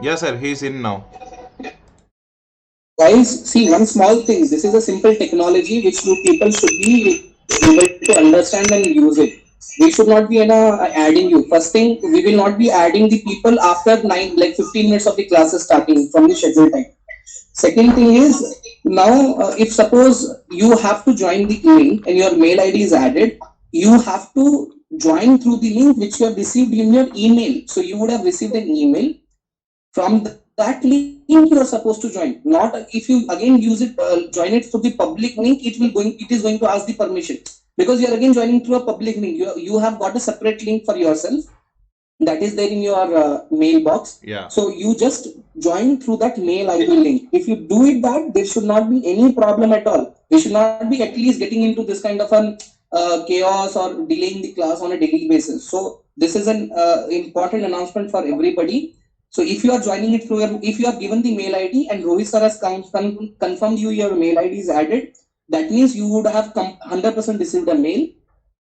Yes, sir. He's in now. Guys, see one small thing. This is a simple technology which you people should be able to understand and use it. We should not be adding you. First thing, we will not be adding the people after 15 minutes of the class is starting from the schedule time. Second thing is, now if suppose you have to join the link and your mail ID is added, you have to join through the link which you have received in your email. So you would have received an email. From that link you are supposed to join. Not if you again use it, join it through the public link, it is going to ask the permission, because you are again joining through a public link. You have got a separate link for yourself that is there in your mailbox. Yeah. So you just join through that mail ID link. If you do it that, there should not be any problem at all. We should not be at least getting into this kind of an chaos or delaying the class on a daily basis. So this is an important announcement for everybody. So if you are joining it through if you have given the mail ID and Rohit sir has confirmed you your mail ID is added, that means you would have 100% received a mail.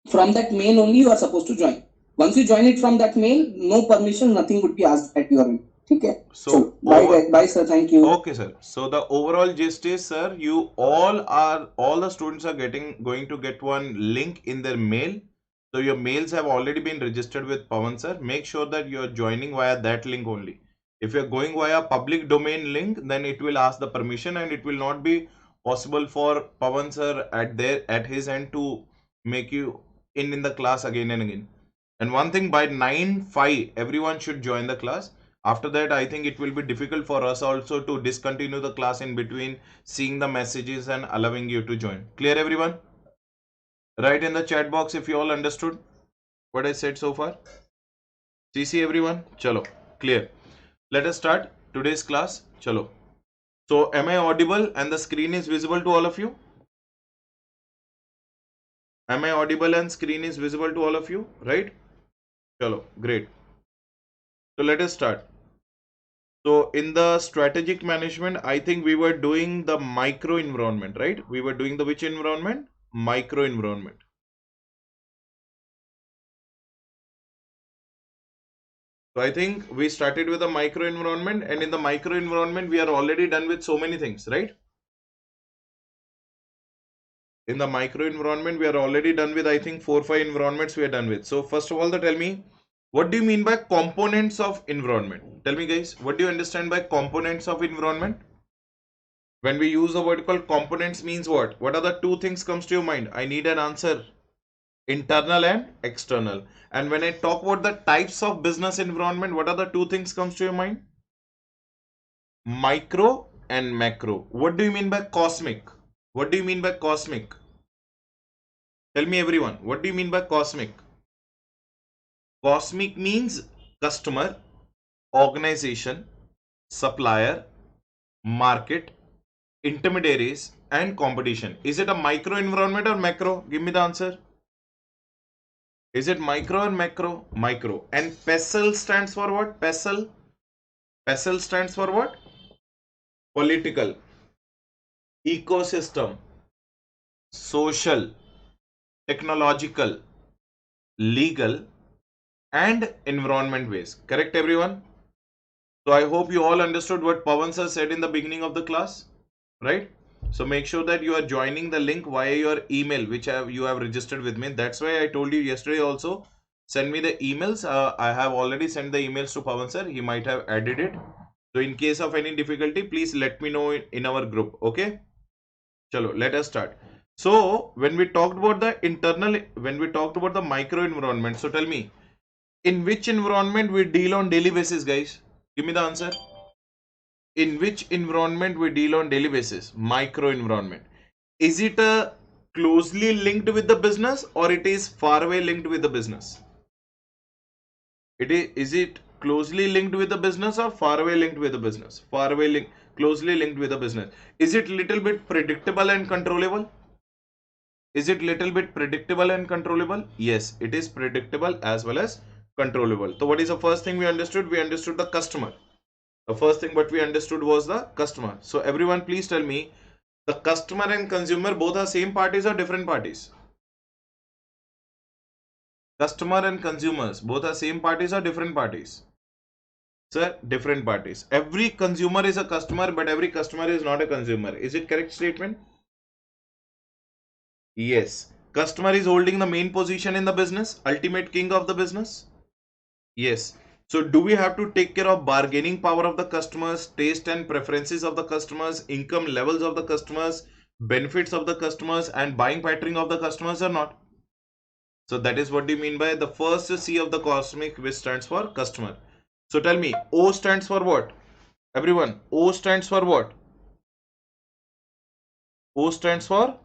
From that mail only you are supposed to join. Once you join it from that mail, no permission, nothing would be asked at your end. Okay. So bye, bye, sir. Thank you. Okay, sir. So the overall gist is, sir, all the students are going to get one link in their mail. So your mails have already been registered with Pawan, sir. Make sure that you are joining via that link only. If you are going via public domain link, then it will ask the permission, and it will not be possible for Pawan, sir, at his end to make you in the class again and again. And one thing, by 9:05, everyone should join the class. After that, I think it will be difficult for us also to discontinue the class in between, seeing the messages and allowing you to join. Clear, everyone? Write in the chat box if you all understood what I said so far. CC everyone. Chalo. Clear. Let us start today's class. Chalo. So, am I audible and the screen is visible to all of you? Am I audible and screen is visible to all of you? Right? Chalo. Great. So, let us start. So in the strategic management, I think we were doing the micro environment, right? We were doing the which environment? Micro environment. So I think we started with a micro environment, and in the micro environment, we are already done with so many things, right? In the micro environment, we are already done with, I think, 4-5 environments we are done with. So first of all, tell me, what do you mean by components of environment? Tell me guys, what do you understand by components of environment? When we use the word called components means what? What are the two things comes to your mind? I need an answer. Internal and external. And when I talk about the types of business environment, what are the two things comes to your mind? Micro and macro. What do you mean by cosmic? What do you mean by cosmic? Tell me everyone, what do you mean by cosmic? Cosmic means customer, organization, supplier, market, intermediaries, and competition. Is it a micro environment or macro? Give me the answer. Is it micro or macro? Micro. And PESEL stands for what? PESEL. PESEL stands for what? Political, ecosystem, social, technological, legal, and environment based. Correct, everyone? So I hope you all understood what Pawan sir said in the beginning of the class, right? So make sure that you are joining the link via your email, which you have registered with me. That's why I told you yesterday also, send me the emails. I have already sent the emails to Pawan sir. He might have added it. So in case of any difficulty, please let me know in our group. Okay. Chalo, let us start. So when we talked about the micro environment, so tell me, in which environment we deal on daily basis, guys? Give me the answer. In which environment we deal on daily basis? Micro environment. Is it a closely linked with the business, or it is far away linked with the business? Is it closely linked with the business or far away linked with the business? Far away closely linked with the business. Is it little bit predictable and controllable? Is it little bit predictable and controllable? Yes, it is predictable as well as controllable. So what is the first thing we understood? We understood the customer. The first thing what we understood was the customer. So everyone please tell me, the customer and consumer both are same parties or different parties? Customer and consumers both are same parties or different parties? Sir, different parties. Every consumer is a customer, but every customer is not a consumer. Is it correct statement? Yes. Customer is holding the main position in the business, ultimate king of the business. Yes. So do we have to take care of bargaining power of the customers, taste and preferences of the customers, income levels of the customers, benefits of the customers, and buying pattern of the customers or not? So that is what you mean by the first C of the cosmic, which stands for customer. So tell me, O stands for what? Everyone, O stands for what? O stands for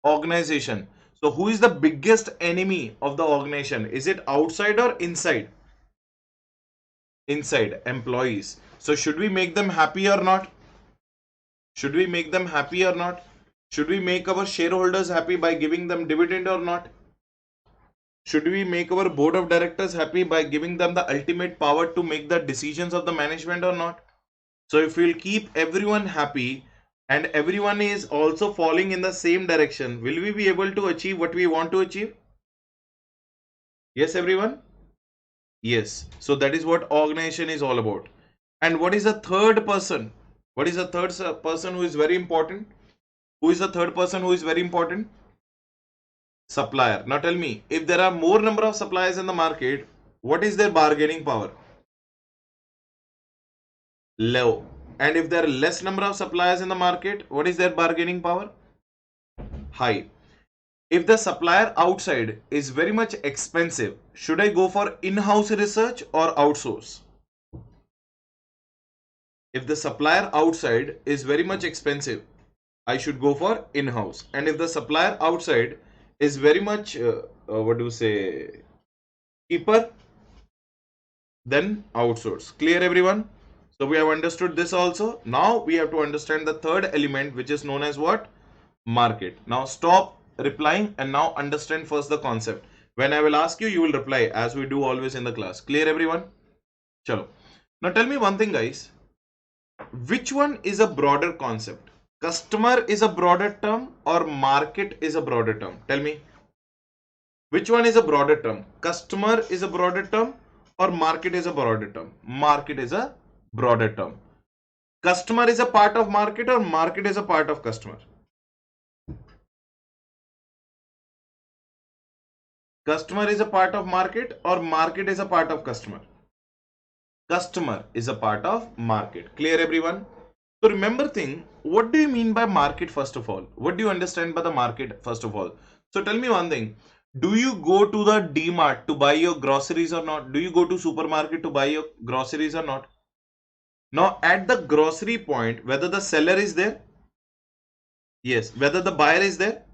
organization. So who is the biggest enemy of the organization? Is it outside or inside? Inside, employees. So should we make them happy or not? Should we make them happy or not? Should we make our shareholders happy by giving them dividend or not? Should we make our board of directors happy by giving them the ultimate power to make the decisions of the management or not? So if we'll keep everyone happy and everyone is also falling in the same direction, will we be able to achieve what we want to achieve? Yes, everyone? Yes. So that is what organization is all about. And what is the third person? What is the third person who is very important? Who is the third person who is very important? Supplier. Now tell me, if there are more number of suppliers in the market, what is their bargaining power? Low. And if there are less number of suppliers in the market, what is their bargaining power? High. If the supplier outside is very much expensive, should I go for in-house research or outsource? If the supplier outside is very much expensive, I should go for in-house. And if the supplier outside is very much, what do you say, cheaper, then outsource. Clear, everyone? So we have understood this also. Now we have to understand the third element, which is known as what? Market. Now stop replying and now understand first the concept. When I will ask you, you will reply as we do always in the class. Clear, everyone? Chalo. Now tell me one thing, guys. Which one is a broader concept? Customer is a broader term or market is a broader term? Tell me. Which one is a broader term? Customer is a broader term or market is a broader term? Market is a broader term. Customer is a part of market or market is a part of customer? Customer is a part of market or market is a part of customer? Customer is a part of market. Clear, everyone? So remember thing, what do you mean by market first of all? What do you understand by the market first of all? So tell me one thing. Do you go to the D-Mart to buy your groceries or not? Do you go to supermarket to buy your groceries or not? Now at the grocery point, whether the seller is there? Yes. Whether the buyer is there?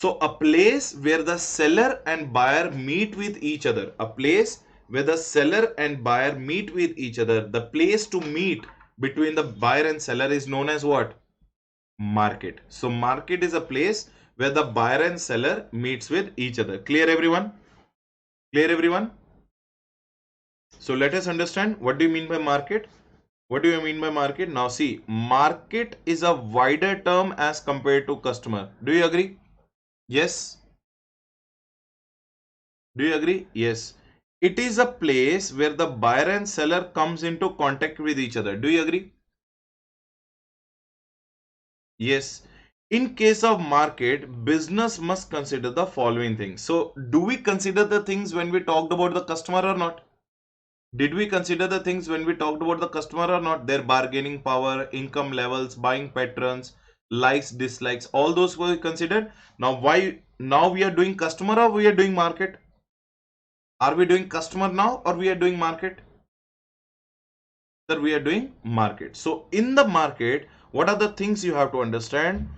So a place where the seller and buyer meet with each other. A place where the seller and buyer meet with each other. The place to meet between the buyer and seller is known as what? Market. So market is a place where the buyer and seller meets with each other. Clear, everyone? Clear, everyone? So let us understand, what do you mean by market? What do you mean by market? Now see, market is a wider term as compared to customer. Do you agree? Yes. Do you agree? Yes. It is a place where the buyer and seller comes into contact with each other. Do you agree? Yes. In case of market, business must consider the following things. So, do we consider the things when we talked about the customer or not? Did we consider the things when we talked about the customer or not? Their bargaining power, income levels, buying patterns, likes, dislikes, all those were considered. Now, why now we are doing customer or we are doing market? Are we doing customer now or we are doing market? Sir, we are doing market. So in the market, what are the things you have to understand?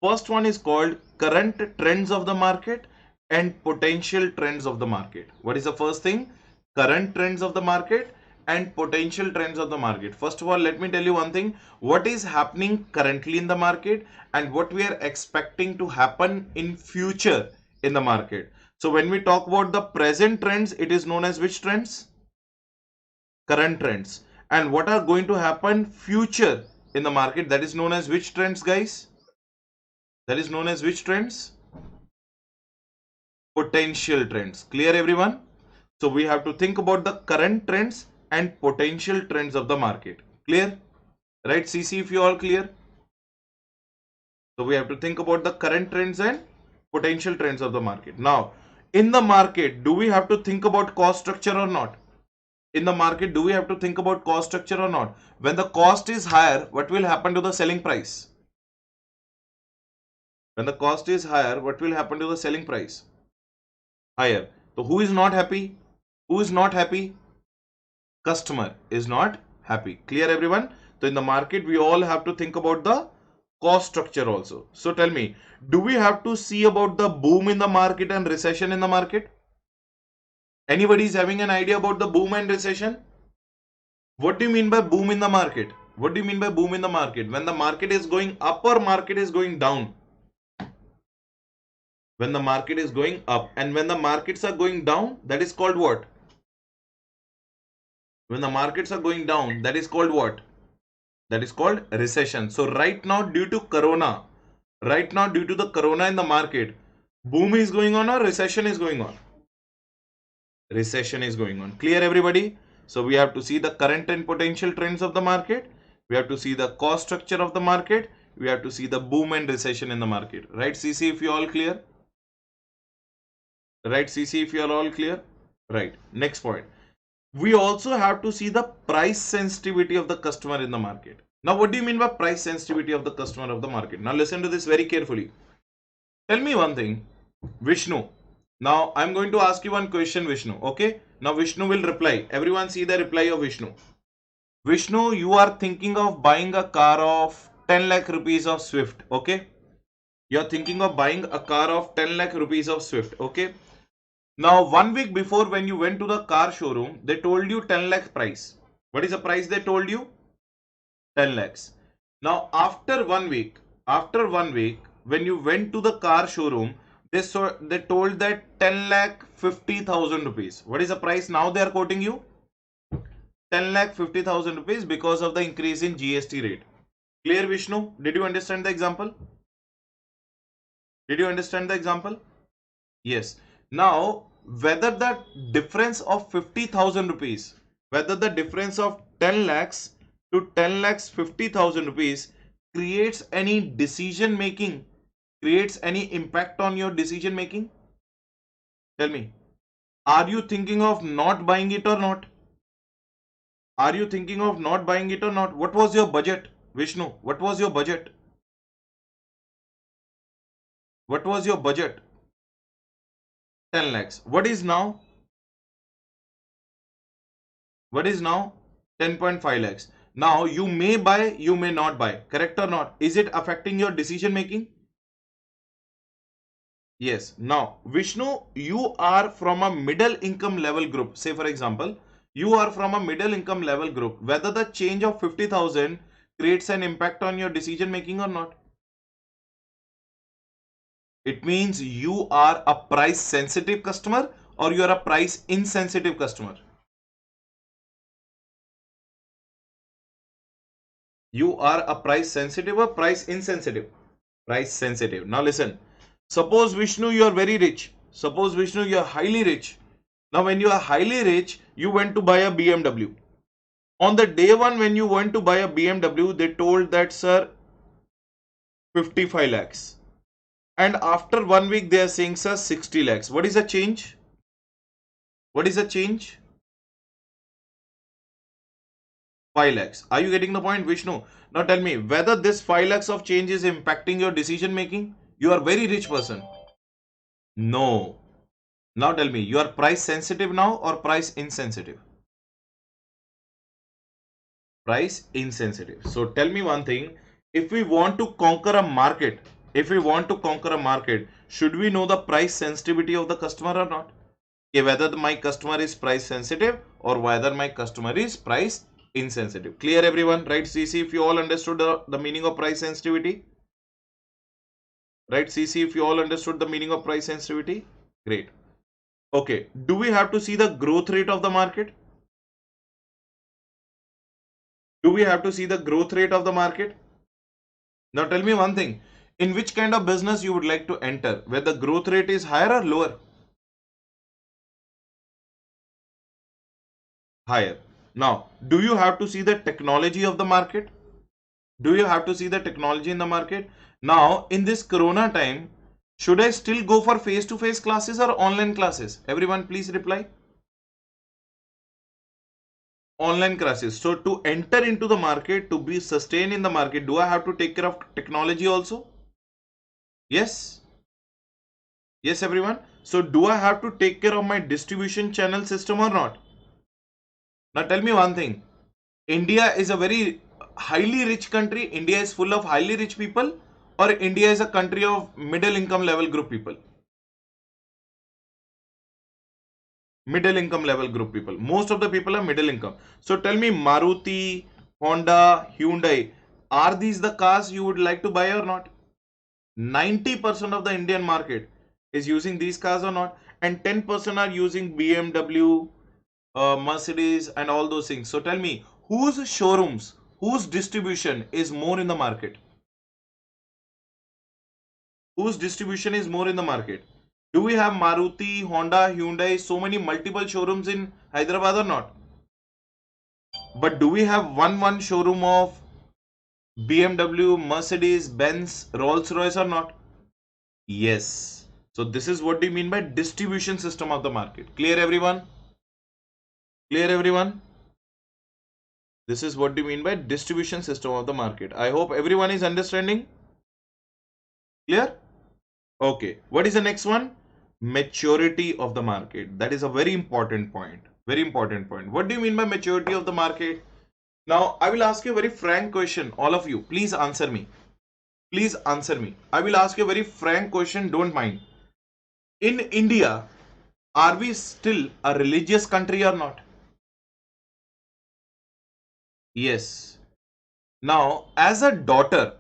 First one is called current trends of the market and potential trends of the market. What is the first thing? Current trends of the market and potential trends of the market. First of all, let me tell you one thing. What is happening currently in the market and what we are expecting to happen in future in the market. So when we talk about the present trends, it is known as which trends? Current trends. And what are going to happen future in the market, that is known as which trends, guys? That is known as which trends? Potential trends. Clear, everyone? So we have to think about the current trends and potential trends of the market. Clear? Right, CC, if you all clear? So we have to think about the current trends and potential trends of the market. Now, in the market, do we have to think about cost structure or not? In the market, do we have to think about cost structure or not? When the cost is higher, what will happen to the selling price? When the cost is higher, what will happen to the selling price? Higher. So who is not happy? Who is not happy? Customer is not happy. Clear, everyone? So in the market, we all have to think about the cost structure also. So tell me, do we have to see about the boom in the market and recession in the market? Anybody is having an idea about the boom and recession? What do you mean by boom in the market? What do you mean by boom in the market? When the market is going up or market is going down? When the market is going up, and when the markets are going down, that is called what? When the markets are going down, that is called what? That is called recession. So right now, due to corona, in the market, boom is going on or recession is going on? Recession is going on. Clear, everybody? So we have to see the current and potential trends of the market. We have to see the cost structure of the market. We have to see the boom and recession in the market. Right, CC, if you all clear? Right, CC, if you are all clear? Right. Next point. We also have to see the price sensitivity of the customer in the market. Now, what do you mean by price sensitivity of the customer of the market? Now, listen to this very carefully. Tell me one thing, Vishnu. Now, I'm going to ask you one question, Vishnu. Okay? Now, Vishnu will reply. Everyone see the reply of Vishnu. Vishnu, you are thinking of buying a car of 10 lakh rupees of Swift. Okay? You're thinking of buying a car of 10 lakh rupees of Swift. Okay? Now, 1 week before, when you went to the car showroom, they told you 10 lakh price. What is the price they told you? 10 lakhs. Now, after 1 week, when you went to the car showroom, they told that 10 lakh 50,000 rupees. What is the price now they are quoting you? 10 lakh 50,000 rupees because of the increase in GST rate. Clear, Vishnu? Did you understand the example? Did you understand the example? Yes. Now, whether the difference of 50,000 rupees, whether the difference of 10 lakhs to 10 lakhs 50,000 rupees creates any decision making, creates any impact on your decision making? Tell me, are you thinking of not buying it or not? Are you thinking of not buying it or not? What was your budget, Vishnu? What was your budget? What was your budget? 10 lakhs. What is now? What is now? 10.5 lakhs. Now you may buy, you may not buy. Correct or not? Is it affecting your decision making? Yes. Now, Vishnu, you are from a middle income level group. Say, for example, you are from a middle income level group. Whether the change of 50,000 creates an impact on your decision making or not? It means you are a price sensitive customer or you are a price insensitive customer. You are a price sensitive or price insensitive? Price sensitive. Now listen. Suppose Vishnu, you are very rich. Suppose Vishnu, you are highly rich. Now when you are highly rich, you went to buy a BMW. On the day one when you went to buy a BMW, they told that, sir, 55 lakhs. And after 1 week, they are saying, sir, 60 lakhs. What is the change? What is the change? 5 lakhs. Are you getting the point, Vishnu? Now tell me whether this 5 lakhs of change is impacting your decision making. You are very rich person. No. Now tell me, you are price sensitive now or price insensitive? Price insensitive. So tell me one thing. If we want to conquer a market, should we know the price sensitivity of the customer or not? Okay, whether my customer is price sensitive or whether my customer is price insensitive. Clear, everyone? Right, CC, if you all understood the meaning of price sensitivity? Right, CC, if you all understood the meaning of price sensitivity? Great. Okay, do we have to see the growth rate of the market? Do we have to see the growth rate of the market? Now tell me one thing. In which kind of business you would like to enter? Where the growth rate is higher or lower? Higher. Now, do you have to see the technology of the market? Do you have to see the technology in the market? Now, in this corona time, should I still go for face-to-face classes or online classes? Everyone, please reply. Online classes. So to enter into the market, to be sustained in the market, do I have to take care of technology also? Yes. Yes, everyone. So do I have to take care of my distribution channel system or not? Now tell me one thing. India is a very highly rich country. India is full of highly rich people, or India is a country of middle income level group people? Middle income level group people. Most of the people are middle income. So tell me, Maruti, Honda, Hyundai, are these the cars you would like to buy or not? 90% of the Indian market is using these cars or not, and 10% are using BMW, Mercedes, and all those things. So tell me, whose showrooms, whose distribution is more in the market? Whose distribution is more in the market? Do we have Maruti, Honda, Hyundai, so many multiple showrooms in Hyderabad or not? But do we have one showroom of BMW, Mercedes, Benz, Rolls-Royce or not? Yes. So this is what we mean by distribution system of the market. Clear everyone? Clear everyone? This is what we mean by distribution system of the market. I hope everyone is understanding. Clear? Okay. What is the next one? Maturity of the market. That is a very important point. Very important point. What do you mean by maturity of the market? Now, I will ask you a very frank question. All of you, please answer me. Please answer me. I will ask you a very frank question. Don't mind. In India, are we still a religious country or not? Yes. Now, as a daughter,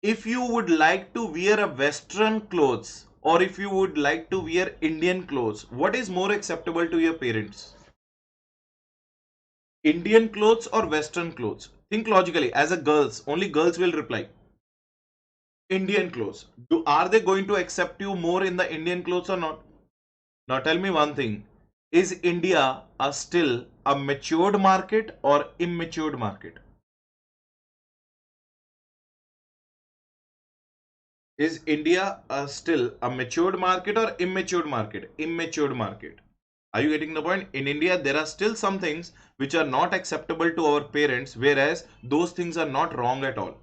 if you would like to wear a Western clothes or if you would like to wear Indian clothes, what is more acceptable to your parents? Indian clothes or Western clothes? Think logically. As a girls, only girls will reply. Indian clothes. Are they going to accept you more in the Indian clothes or not? Now tell me one thing. Is India still a matured market or immatured market? Is India still a matured market or immatured market? Immatured market. Are you getting the point? In India, there are still some things which are not acceptable to our parents, whereas those things are not wrong at all.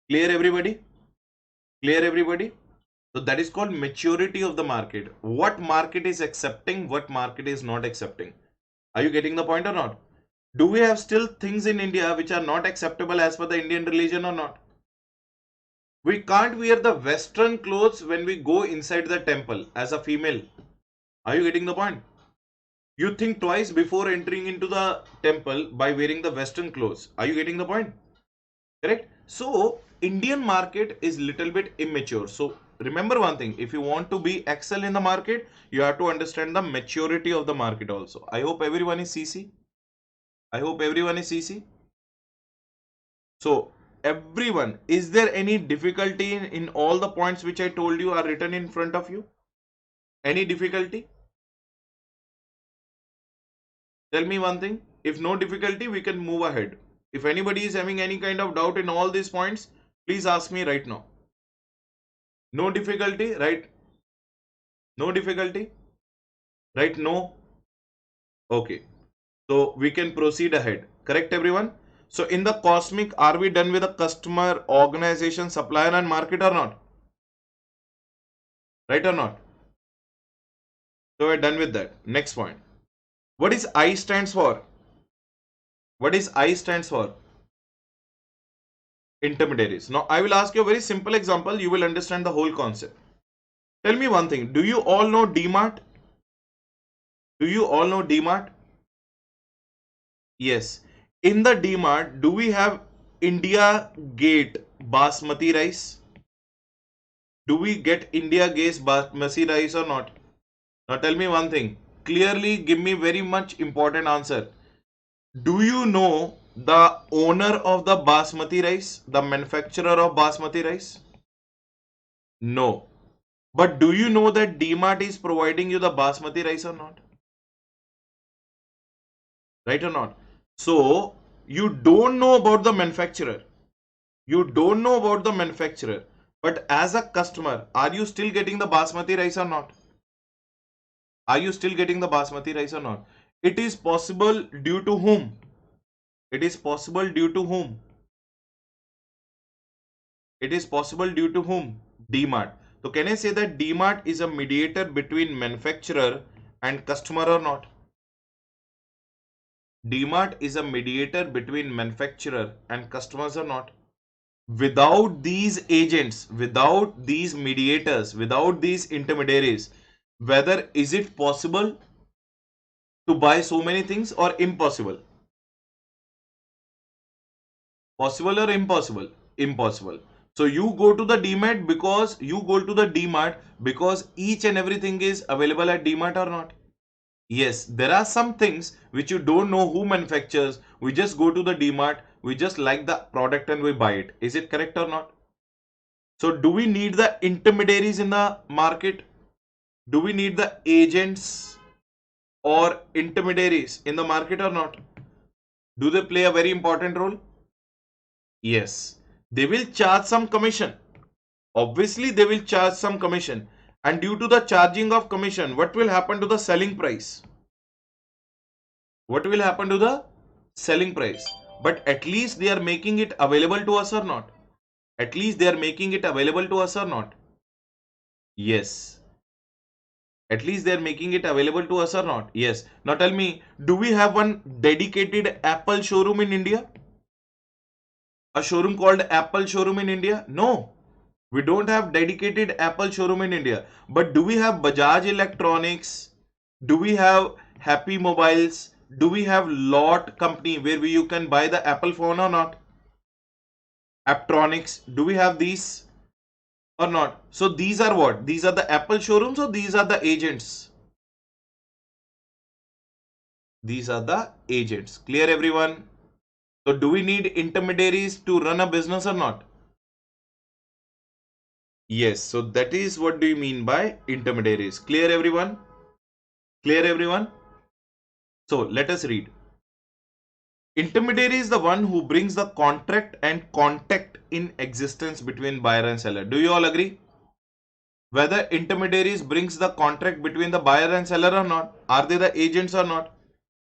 Clear everybody? Clear everybody? So that is called maturity of the market. What market is accepting, what market is not accepting. Are you getting the point or not? Do we have still things in India which are not acceptable as per the Indian religion or not? We can't wear the Western clothes when we go inside the temple as a female. Are you getting the point? You think twice before entering into the temple by wearing the Western clothes. Are you getting the point? Correct? So, Indian market is little bit immature. So, remember one thing. If you want to be excel in the market, you have to understand the maturity of the market also. I hope everyone is CC. I hope everyone is CC. So, everyone, is there any difficulty in all the points which I told you are written in front of you? Any difficulty? Tell me one thing. If no difficulty, we can move ahead. If anybody is having any kind of doubt in all these points, please ask me right now. No difficulty, right? No difficulty, right? No. Okay. So we can proceed ahead. Correct, everyone? So in the cosmic, are we done with the customer, organization, supplier, and market or not? Right or not? So we're done with that. Next point. What is I stands for? What is I stands for? Intermediaries. Now I will ask you a very simple example. You will understand the whole concept. Tell me one thing. Do you all know DMart? Do you all know DMart? Yes. In the DMart, do we have India Gate Basmati rice? Do we get India Gate Basmati rice or not? Now tell me one thing. Clearly give me very much important answer. Do you know the owner of the Basmati rice? The manufacturer of Basmati rice? No. But do you know that DMart is providing you the Basmati rice or not? right or not? So you don't know about the manufacturer. You don't know about the manufacturer, but as a customer, are you still getting the basmati rice or not? Are you still getting the basmati rice or not? It is possible due to whom? It is possible due to whom? It is possible due to whom? DMart. So can I say that DMart is a mediator between manufacturer and customer or not? DMart is a mediator between manufacturer and customers or not? Without these agents, without these mediators, without these intermediaries, whether is it possible to buy so many things or impossible? Possible or impossible? Impossible. So you go to the DMart because each and everything is available at DMart or not? Yes, there are some things which you don't know who manufactures. We just go to the DMart, we just like the product and we buy it. Is it correct or not? So do we need the intermediaries in the market? Do we need the agents or intermediaries in the market or not? Do they play a very important role? Yes. They will charge some commission. Obviously, they will charge some commission. And due to the charging of commission, what will happen to the selling price? What will happen to the selling price? But at least they are making it available to us or not? At least they are making it available to us or not? Yes. At least they are making it available to us or not? Yes. Now tell me, do we have one dedicated Apple showroom in India? A showroom called Apple showroom in India? No. We don't have dedicated Apple showroom in India. But do we have Bajaj Electronics? Do we have Happy Mobiles? Do we have Lot company where you can buy the Apple phone or not? Aptronics. Do we have these or not? So these are what? These are the Apple showrooms or these are the agents? These are the agents. Clear everyone? So do we need intermediaries to run a business or not? Yes. So that is what do you mean by intermediaries? Clear everyone? Clear everyone? So let us read. Intermediary is the one who brings the contract and contact in existence between buyer and seller. Do you all agree? Whether intermediaries brings the contract between the buyer and seller or not? Are they the agents or not?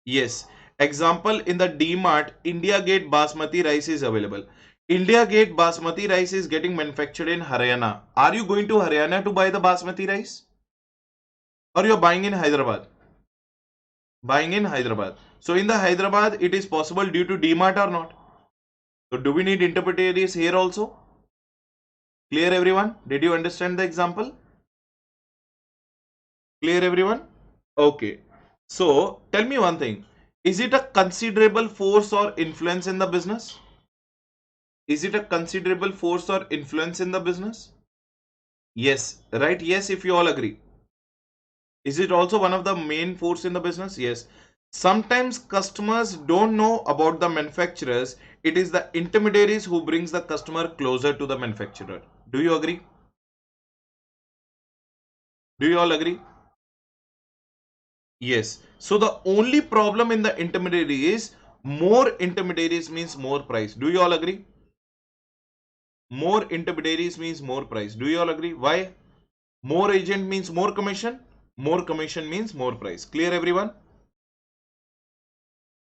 Yes. Example, in the DMart, India Gate Basmati rice is available. India Gate Basmati rice is getting manufactured in Haryana. Are you going to Haryana to buy the Basmati rice? Or you're buying in Hyderabad? Buying in Hyderabad. So in the Hyderabad, it is possible due to DMart or not? So do we need intermediaries here also? Clear everyone? Did you understand the example? Clear everyone? Okay. So tell me one thing. Is it a considerable force or influence in the business? Is it a considerable force or influence in the business? Yes. Right? Yes, if you all agree. Is it also one of the main force in the business? Yes. Sometimes customers don't know about the manufacturers. It is the intermediaries who brings the customer closer to the manufacturer. Do you agree? Do you all agree? Yes. So the only problem in the intermediary is more intermediaries means more price. Do you all agree? More intermediaries means more price. Do you all agree? Why? More agent means more commission. More commission means more price. Clear everyone?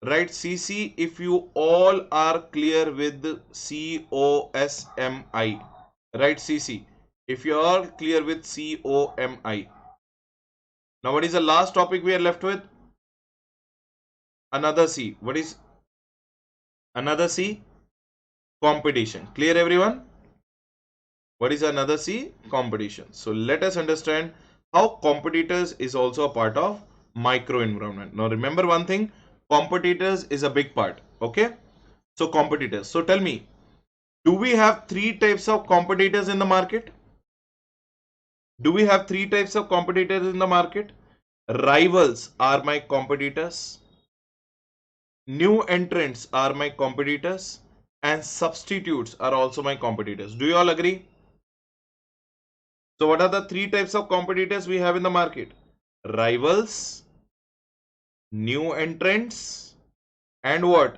Right, CC, if you all are clear with COSMI. Right, CC, if you are clear with COMI. Now what is the last topic we are left with? Another C. What is another C? Competition. Clear everyone? What is another C? Competition. So let us understand how competitors is also a part of micro environment. Now remember one thing, competitors is a big part. Okay. So competitors. So tell me, do we have three types of competitors in the market? Do we have three types of competitors in the market? Rivals are my competitors. New entrants are my competitors. And substitutes are also my competitors. Do you all agree? So what are the three types of competitors we have in the market? Rivals, new entrants, and what?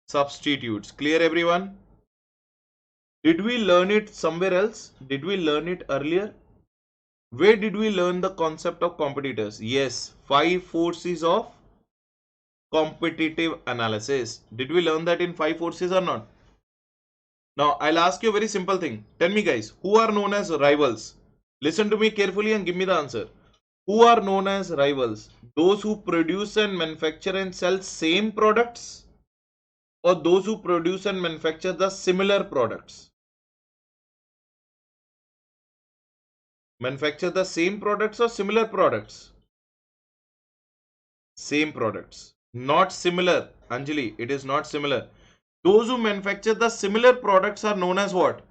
Substitutes. Clear, everyone? Did we learn it somewhere else? Did we learn it earlier? Where did we learn the concept of competitors? Yes, 5 forces of competitive analysis. Did we learn that in 5 forces or not? Now, I'll ask you a very simple thing. Tell me, guys, who are known as rivals? Listen to me carefully and give me the answer. Who are known as rivals? Those who produce and manufacture and sell same products, or those who produce and manufacture the similar products? Manufacture the same products or similar products? Same products. Not similar. Anjali, it is not similar. Those who manufacture the similar products are known as what?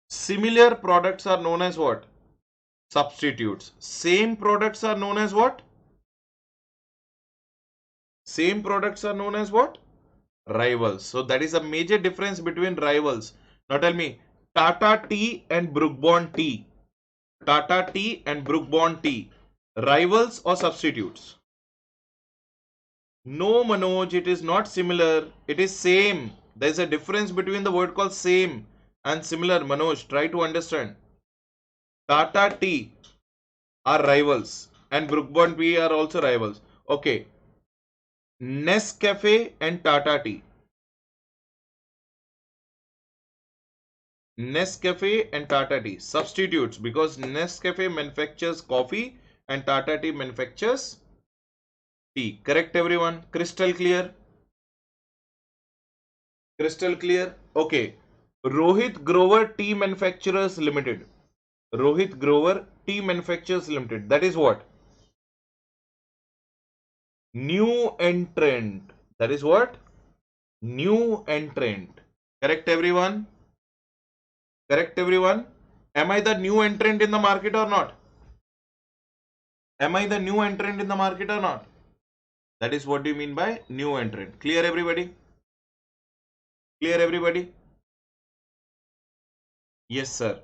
Similar products are known as what? Substitutes. Same products are known as what? Same products are known as what? Rivals. So that is a major difference between rivals. Now tell me, Tata Tea and Brook Bond Tea. Tata Tea and Brook Bond Tea. Rivals or substitutes? No, Manoj, it is not similar. It is same. There is a difference between the word called same and similar. Manoj, try to understand. Tata Tea are rivals and Brook Bond Tea are also rivals. Okay. Nescafe and Tata Tea. Nescafe and Tata Tea. Substitutes because Nescafe manufactures coffee and Tata Tea manufactures tea. Correct, everyone? Crystal clear? Crystal clear? Okay. Rohit Grover Tea Manufacturers Limited. Rohit Grover Tea Manufacturers Limited. That is what? New entrant. That is what? New entrant. Correct, everyone? Correct, everyone? Am I the new entrant in the market or not? Am I the new entrant in the market or not? That is what do you mean by new entrant. Clear, everybody? Clear, everybody? Yes, sir.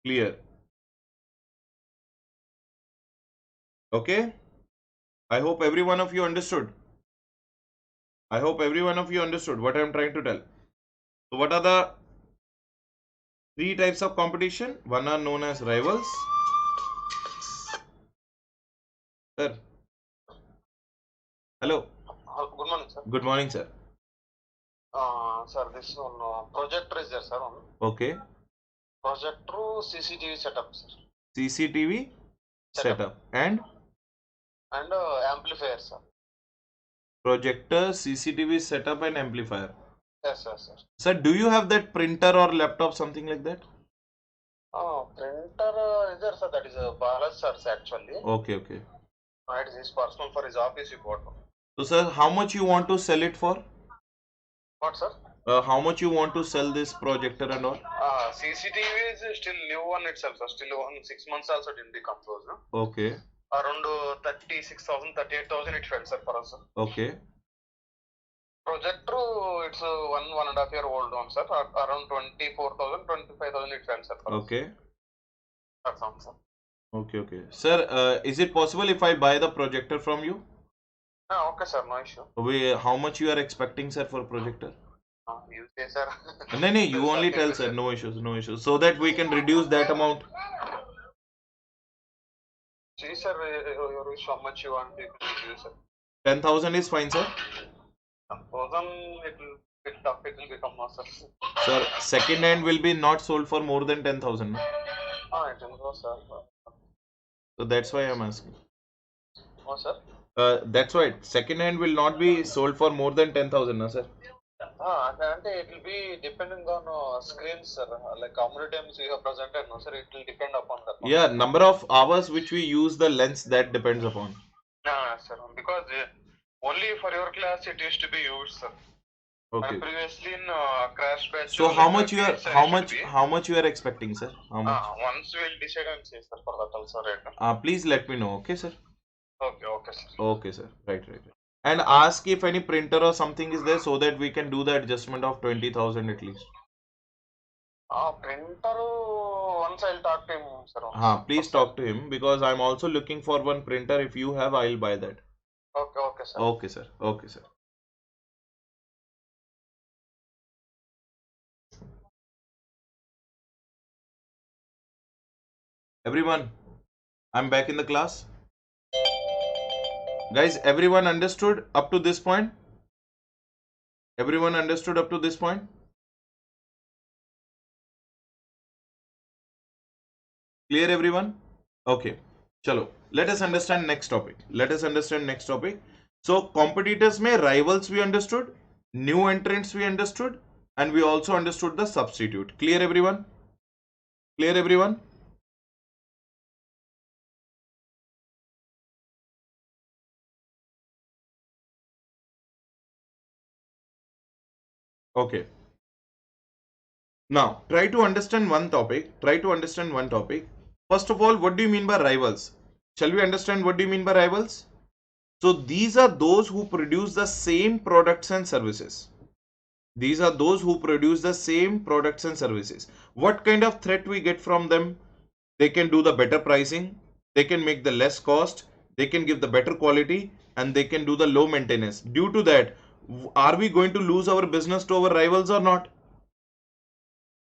Clear. Okay. I hope every one of you understood. I hope every one of you understood what I am trying to tell. So what are the three types of competition? One are known as rivals. Sir. Hello. Good morning, sir. Good morning, sir. Sir, this one projector is there, sir. Okay. Projector CCTV setup, sir. CCTV setup and amplifier, sir. projector, CCTV setup and amplifier. Yes, sir, sir. Sir, do you have that printer or laptop, something like that? Printer is there, sir. That is a Balaz, sir, actually. Okay, okay. It is his personal for his office he bought. So, sir, how much you want to sell it for? What, sir? How much you want to sell this projector and all? CCTV is still new one itself, sir. Still 6 months also didn't become closed. No? Okay. Around 36,000, 38,000 it fell, sir, for us. Sir. Okay. Projector, it's 1.5 year old one, sir. Around 24,000, 25,000 it fell, sir. Okay. That's all, sir. Okay, okay. Sir, is it possible if I buy the projector from you? Okay, sir. No issue. How much you are expecting, sir, for projector? You say, sir. No, you only tell, sir. No issues, no issues. So that we can reduce that amount. See, sir, your wish, how much you want to reduce, sir? 10,000 is fine, sir. 10,000, it will become more, sir. Sir, second hand will be not sold for more than 10,000. No? It will go, sir. So that's why I'm asking. Oh, sir? That's why second hand will not be sold for more than 10,000, no, sir. And it will be depending on screens, sir. Like how many times you have presented, no, sir. It will depend upon that. Yeah, number of hours which we use the lens, that depends upon. Sir. Because only for your class it used to be used, sir. Okay. Previously in crash batch. So how much you are expecting, sir? How much? Once we will decide and say, sir, for that also rate. Please let me know, okay, sir? Okay, sir. Okay, sir. Right. And ask if any printer or something is there so that we can do the adjustment of 20,000 at least. Printer, once I'll talk to him, sir. Please talk to him because I'm also looking for one printer. If you have, I'll buy that. Okay, sir. Okay, sir. Okay, sir. Everyone, I'm back in the class. Guys, everyone understood up to this point? Everyone understood up to this point? Clear, everyone? Okay. Chalo. Let us understand next topic. Let us understand next topic. So, competitors में rivals we understood, new entrants we understood, and we also understood the substitute. Clear, everyone? Clear, everyone? Okay. Now, try to understand one topic. Try to understand one topic. First of all, what do you mean by rivals? Shall we understand what do you mean by rivals? So, these are those who produce the same products and services. These are those who produce the same products and services. What kind of threat we get from them? They can do the better pricing, they can make the less cost, they can give the better quality, and they can do the low maintenance. Due to that, are we going to lose our business to our rivals or not?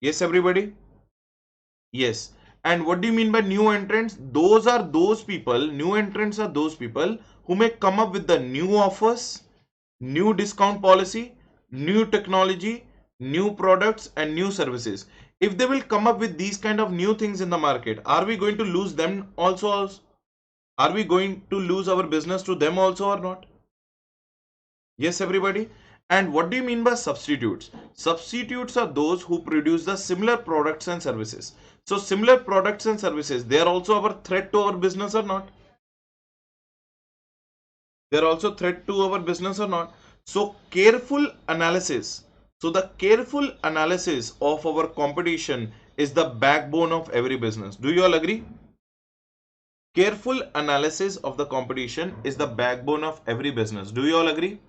Yes, everybody? Yes. And what do you mean by new entrants? Those are those people, new entrants are those people who may come up with the new offers, new discount policy, new technology, new products, and new services. If they will come up with these kind of new things in the market, are we going to lose them also? Are we going to lose our business to them also or not? Yes, everybody. And what do you mean by substitutes? Substitutes are those who produce the similar products and services. So, similar products and services, they are also our threat to our business or not? They are also threat to our business or not? So, careful analysis. So, the careful analysis of our competition is the backbone of every business. Do you all agree? Careful analysis of the competition is the backbone of every business. Do you all agree?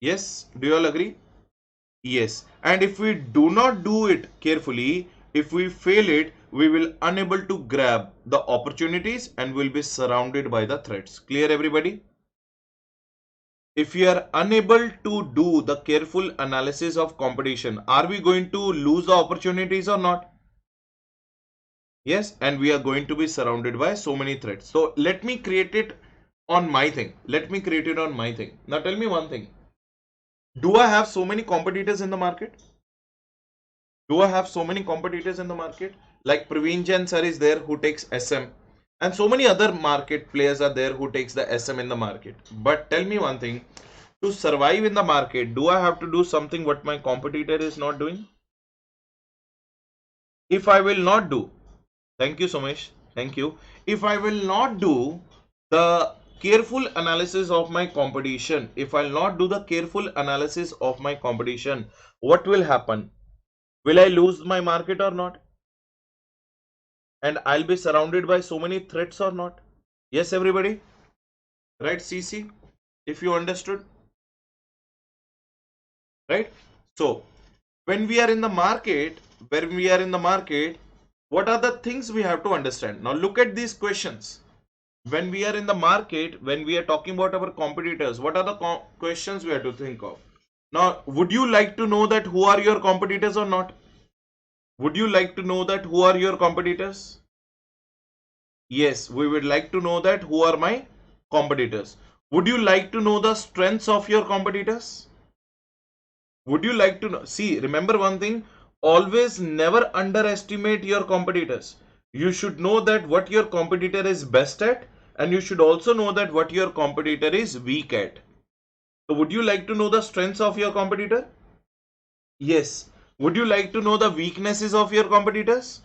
Yes. Do you all agree? Yes. And if we do not do it carefully, if we fail it, we will unable to grab the opportunities and will be surrounded by the threats. Clear, everybody? If we are unable to do the careful analysis of competition, are we going to lose the opportunities or not? Yes, and we are going to be surrounded by so many threats. So let me create it on my thing. Let me create it on my thing. Now tell me one thing. Do I have so many competitors in the market? Do I have so many competitors in the market? Like Praveen Jain sir is there who takes SM, and so many other market players are there who takes the SM in the market. But tell me one thing, to survive in the market, do I have to do something what my competitor is not doing? If I will not do, thank you Somesh, thank you. If I will not do the careful analysis of my competition, if I'll not do the careful analysis of my competition, what will happen? Will I lose my market or not? And I'll be surrounded by so many threats or not? Yes, everybody? Right, CC? If you understood, right? So, when we are in the market, what are the things we have to understand? Now, look at these questions. When we are in the market, when we are talking about our competitors, what are the questions we have to think of? Now, would you like to know that who are your competitors or not? Would you like to know that who are your competitors? Yes, we would like to know that who are my competitors. Would you like to know the strengths of your competitors? Would you like to know? See, remember one thing, always never underestimate your competitors. You should know that what your competitor is best at, and you should also know that what your competitor is weak at. So, would you like to know the strengths of your competitor? Yes. Would you like to know the weaknesses of your competitors?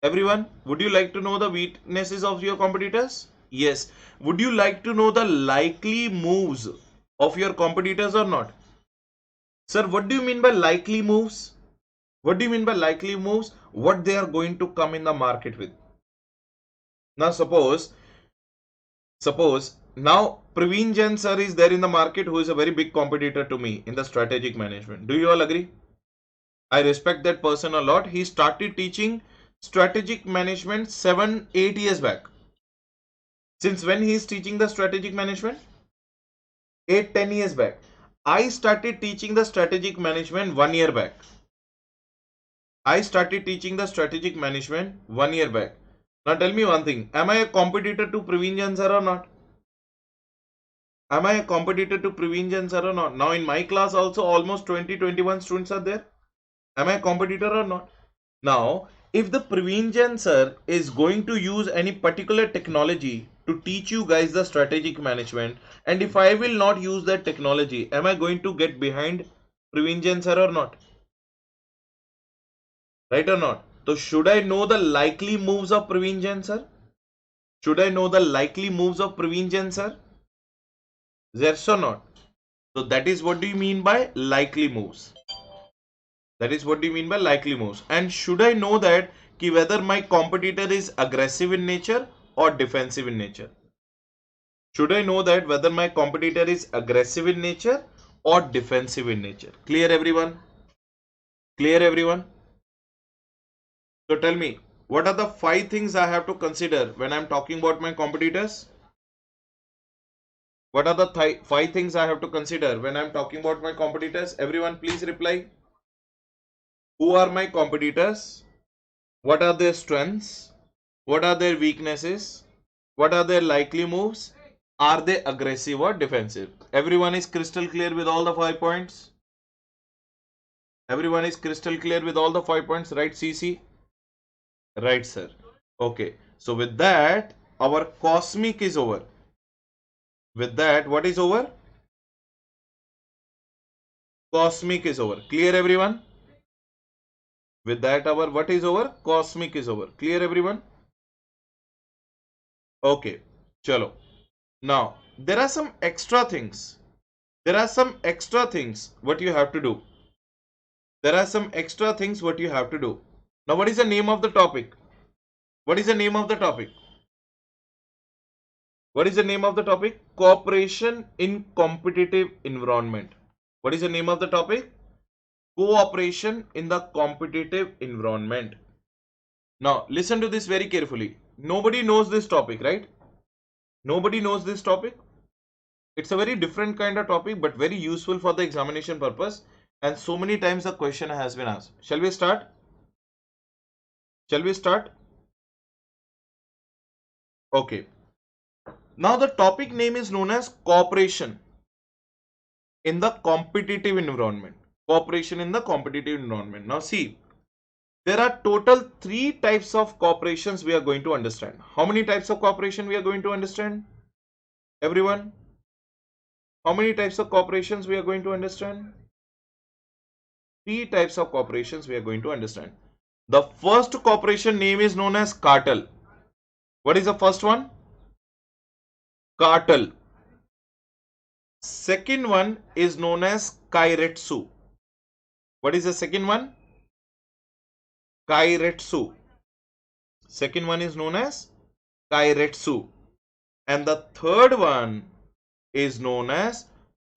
Everyone, would you like to know the weaknesses of your competitors? Yes. Would you like to know the likely moves of your competitors or not? Sir, what do you mean by likely moves? What do you mean by likely moves? What they are going to come in the market with. Now suppose now Praveen Jain sir is there in the market who is a very big competitor to me in the strategic management. Do you all agree? I respect that person a lot. He started teaching strategic management 7-8 years back. Since when he is teaching the strategic management? 8-10 years back. I started teaching the strategic management 1 year back. I started teaching the strategic management 1 year back. Now tell me one thing. Am I a competitor to Praveen Jain sir or not? Am I a competitor to Praveen Jain sir or not? Now in my class also almost 20-21 students are there. Am I a competitor or not? Now, if the Praveen Jain sir is going to use any particular technology to teach you guys the strategic management, and if I will not use that technology, am I going to get behind Praveen Jain sir or not? Right or not? So should I know the likely moves of Praveen Jain sir? Should I know the likely moves of Praveen Jain sir? Yes or not? So that is what do you mean by likely moves? That is what do you mean by likely moves? And should I know that whether my competitor is aggressive in nature or defensive in nature? Should I know that whether my competitor is aggressive in nature or defensive in nature? Clear everyone? Clear everyone? So tell me, what are the 5 things I have to consider when I'm talking about my competitors? What are the 5 things I have to consider when I'm talking about my competitors? Everyone please reply. Who are my competitors? What are their strengths? What are their weaknesses? What are their likely moves? Are they aggressive or defensive? Everyone is crystal clear with all the 5 points? Everyone is crystal clear with all the 5 points, right, CC? Right, sir. Okay. So with that, our cosmic is over. With that, what is over? Cosmic is over. Clear, everyone? With that, our what is over? Cosmic is over. Clear, everyone? Okay. Chalo. Now, there are some extra things. There are some extra things what you have to do. There are some extra things what you have to do. Now, what is the name of the topic? What is the name of the topic? What is the name of the topic? Cooperation in competitive environment. What is the name of the topic? Cooperation in the competitive environment. Now, listen to this very carefully. Nobody knows this topic, right? Nobody knows this topic. It's a very different kind of topic, but very useful for the examination purpose. And so many times the question has been asked. Shall we start? Shall we start? Okay. Now the topic name is known as cooperation in the competitive environment. Cooperation in the competitive environment. Now see, there are total 3 types of cooperations we are going to understand. How many types of cooperation we are going to understand? Everyone? How many types of cooperations we are going to understand? 3 types of cooperations we are going to understand. The first cooperation name is known as cartel. What is the first one? Cartel. Second one is known as kairetsu. What is the second one? Kairetsu. Second one is known as kairetsu. And the third one is known as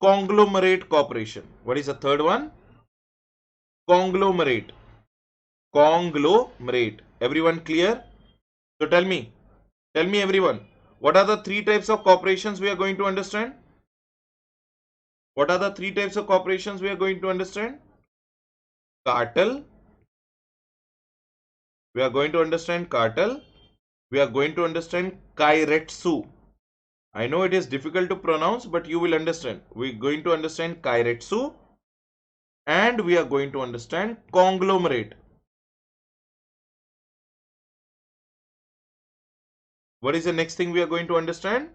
conglomerate cooperation. What is the third one? Conglomerate. Conglomerate. Everyone clear? So tell me everyone, what are the 3 types of cooperations we are going to understand? What are the 3 types of cooperations we are going to understand? Cartel. We are going to understand cartel. We are going to understand kairetsu. I know it is difficult to pronounce, but you will understand. We are going to understand kairetsu. And we are going to understand conglomerate. What is the next thing we are going to understand?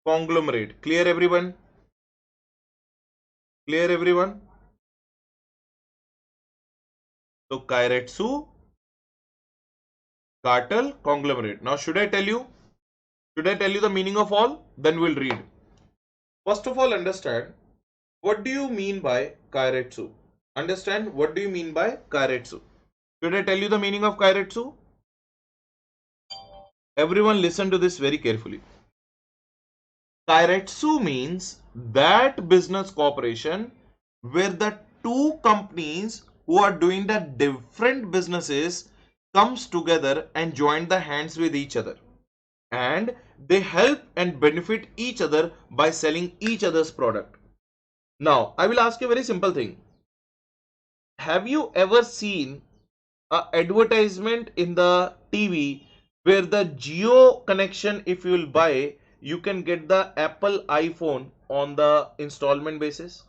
Conglomerate. Clear everyone? Clear everyone? So kairetsu, cartel, conglomerate. Now should I tell you the meaning of all? Then we'll read. First of all, understand what do you mean by kairetsu? Understand what do you mean by kairetsu? Should I tell you the meaning of kairetsu? Everyone listen to this very carefully. Kairetsu means that business cooperation where the 2 companies who are doing the different businesses comes together and join the hands with each other, and they help and benefit each other by selling each other's product. Now, I will ask you a very simple thing. Have you ever seen a advertisement in the TV where the Jio connection, if you will buy, you can get the Apple iPhone on the installment basis?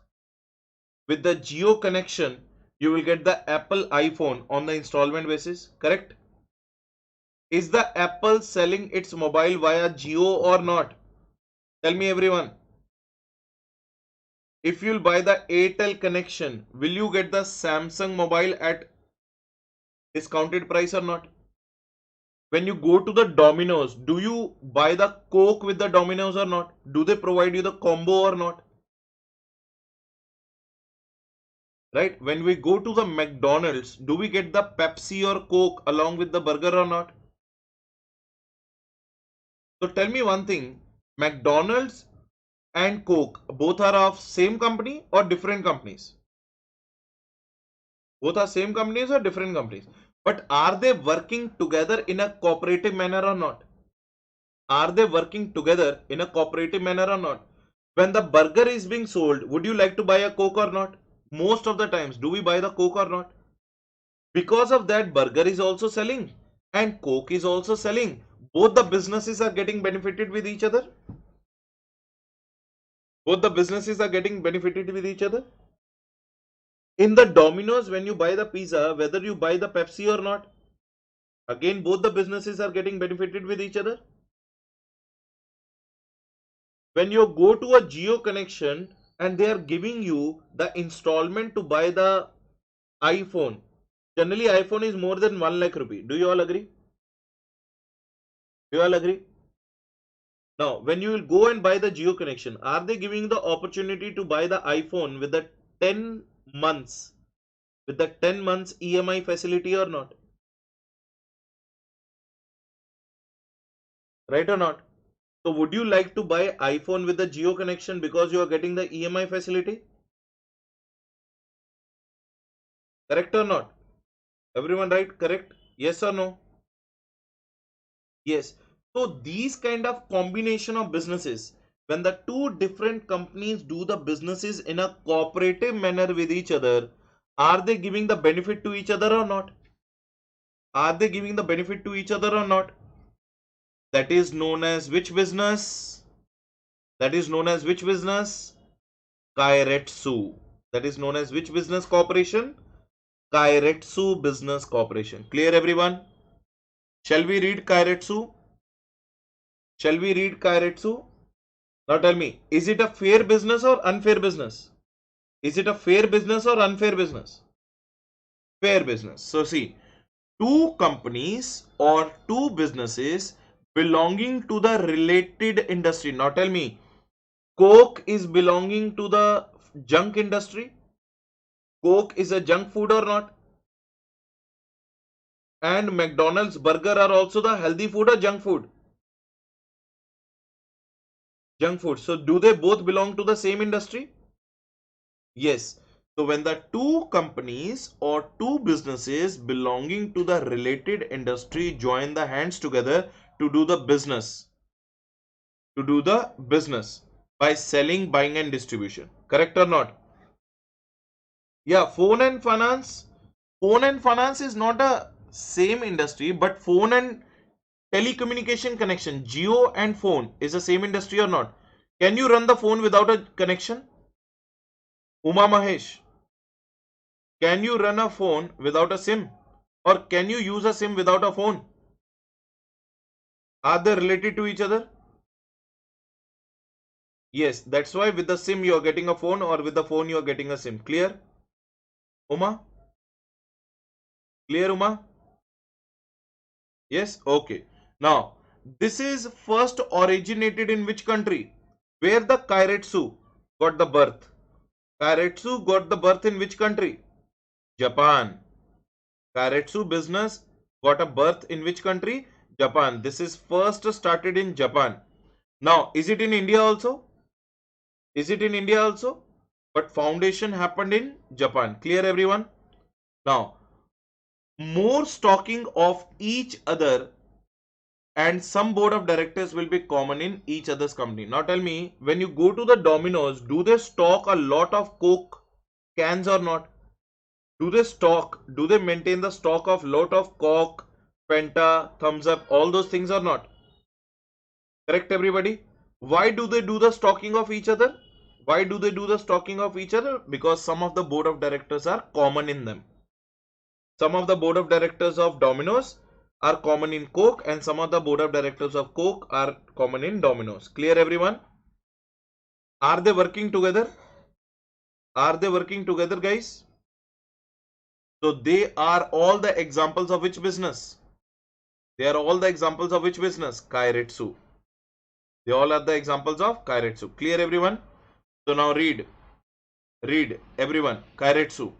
With the Jio connection, you will get the Apple iPhone on the installment basis, correct? Is the Apple selling its mobile via Jio or not? Tell me everyone. If you'll buy the Airtel connection, will you get the Samsung mobile at discounted price or not? When you go to the Domino's, do you buy the Coke with the Domino's or not? Do they provide you the combo or not? Right? When we go to the McDonald's, do we get the Pepsi or Coke along with the burger or not? So tell me one thing, McDonald's and Coke, both are of same company or different companies? Both are same companies or different companies? But are they working together in a cooperative manner or not? Are they working together in a cooperative manner or not? When the burger is being sold, would you like to buy a Coke or not? Most of the times, do we buy the Coke or not? Because of that, burger is also selling and Coke is also selling. Both the businesses are getting benefited with each other. Both the businesses are getting benefited with each other. In the Domino's, when you buy the pizza, whether you buy the Pepsi or not, again, both the businesses are getting benefited with each other. When you go to a Jio connection and they are giving you the installment to buy the iPhone, generally iPhone is more than 1 lakh rupee. Do you all agree? Do you all agree? Now, when you will go and buy the Jio connection, are they giving the opportunity to buy the iPhone with the 10 months, with the 10 months EMI facility or not? Right or not? So would you like to buy iPhone with the Jio connection because you are getting the EMI facility? Correct or not? Everyone right? Correct? Yes or no? Yes. So these kind of combination of businesses, when the two different companies do the businesses in a cooperative manner with each other, are they giving the benefit to each other or not? Are they giving the benefit to each other or not? That is known as which business? That is known as which business? Kairetsu. That is known as which business corporation? Kairetsu Business Corporation. Clear everyone? Shall we read Kairetsu? Shall we read Kairetsu? Now tell me, is it a fair business or unfair business? Is it a fair business or unfair business? Fair business. So see, two companies or two businesses belonging to the related industry. Now tell me, Coke is belonging to the junk industry? Coke is a junk food or not? And McDonald's burger are also the healthy food or junk food? Junk food. So do they both belong to the same industry? Yes. So when the two companies or two businesses belonging to the related industry join the hands together to do the business, by selling, buying and distribution. Correct or not? Yeah, phone and finance. Phone and finance is not a same industry, but phone and telecommunication connection, Geo and phone is the same industry or not? Can you run the phone without a connection? Uma Mahesh, can you run a phone without a SIM? Or can you use a SIM without a phone? Are they related to each other? Yes, that's why with the SIM you are getting a phone or with the phone you are getting a SIM. Clear? Uma? Clear, Uma? Yes? Okay. Now, this is first originated in which country? Where the Kairetsu got the birth? Kairetsu got the birth in which country? Japan. Kairetsu business got a birth in which country? Japan. This is first started in Japan. Now, is it in India also? Is it in India also? But foundation happened in Japan. Clear everyone? Now, more stocking of each other and some board of directors will be common in each other's company. Now tell me, when you go to the Domino's, do they stock a lot of Coke cans or not? Do they maintain the stock of lot of Coke, Fanta, Thumbs Up, all those things or not? Correct, everybody? Why do they do the stocking of each other? Why do they do the stocking of each other? Because some of the board of directors are common in them. Some of the board of directors of Domino's are common in Coke, and some of the board of directors of Coke are common in Domino's. Clear, everyone? Are they working together? Are they working together, guys? So they are all the examples of which business? They are all the examples of which business? Keiretsu. They all are the examples of Keiretsu. Clear, everyone? So now read everyone. Keiretsu.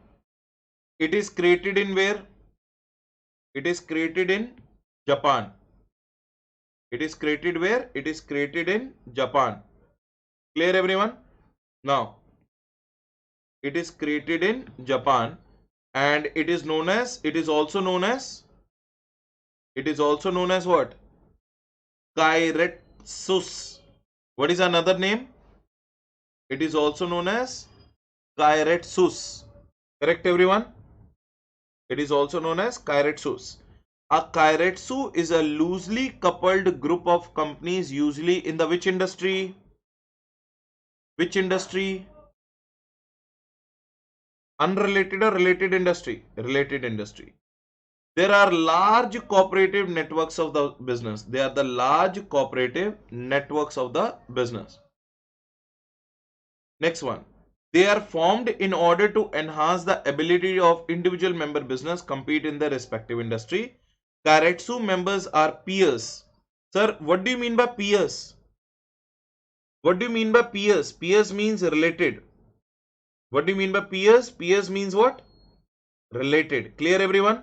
It is created in where? It is created in Japan. It is created where? It is created in Japan. Clear, everyone? Now, it is created in Japan, and it is also known as what? Keiretsus. What is another name? It is also known as Keiretsus. Correct, everyone? It is also known as Keiretsus. A Keiretsu is a loosely coupled group of companies, usually in the which industry? Which industry? Unrelated or related industry? Related industry. There are large cooperative networks of the business. They are the large cooperative networks of the business. Next one. They are formed in order to enhance the ability of individual member business compete in their respective industry. Keiretsu members are peers. Sir, what do you mean by peers? What do you mean by peers? Peers means related. What do you mean by peers? Peers means what? Related. Clear, everyone?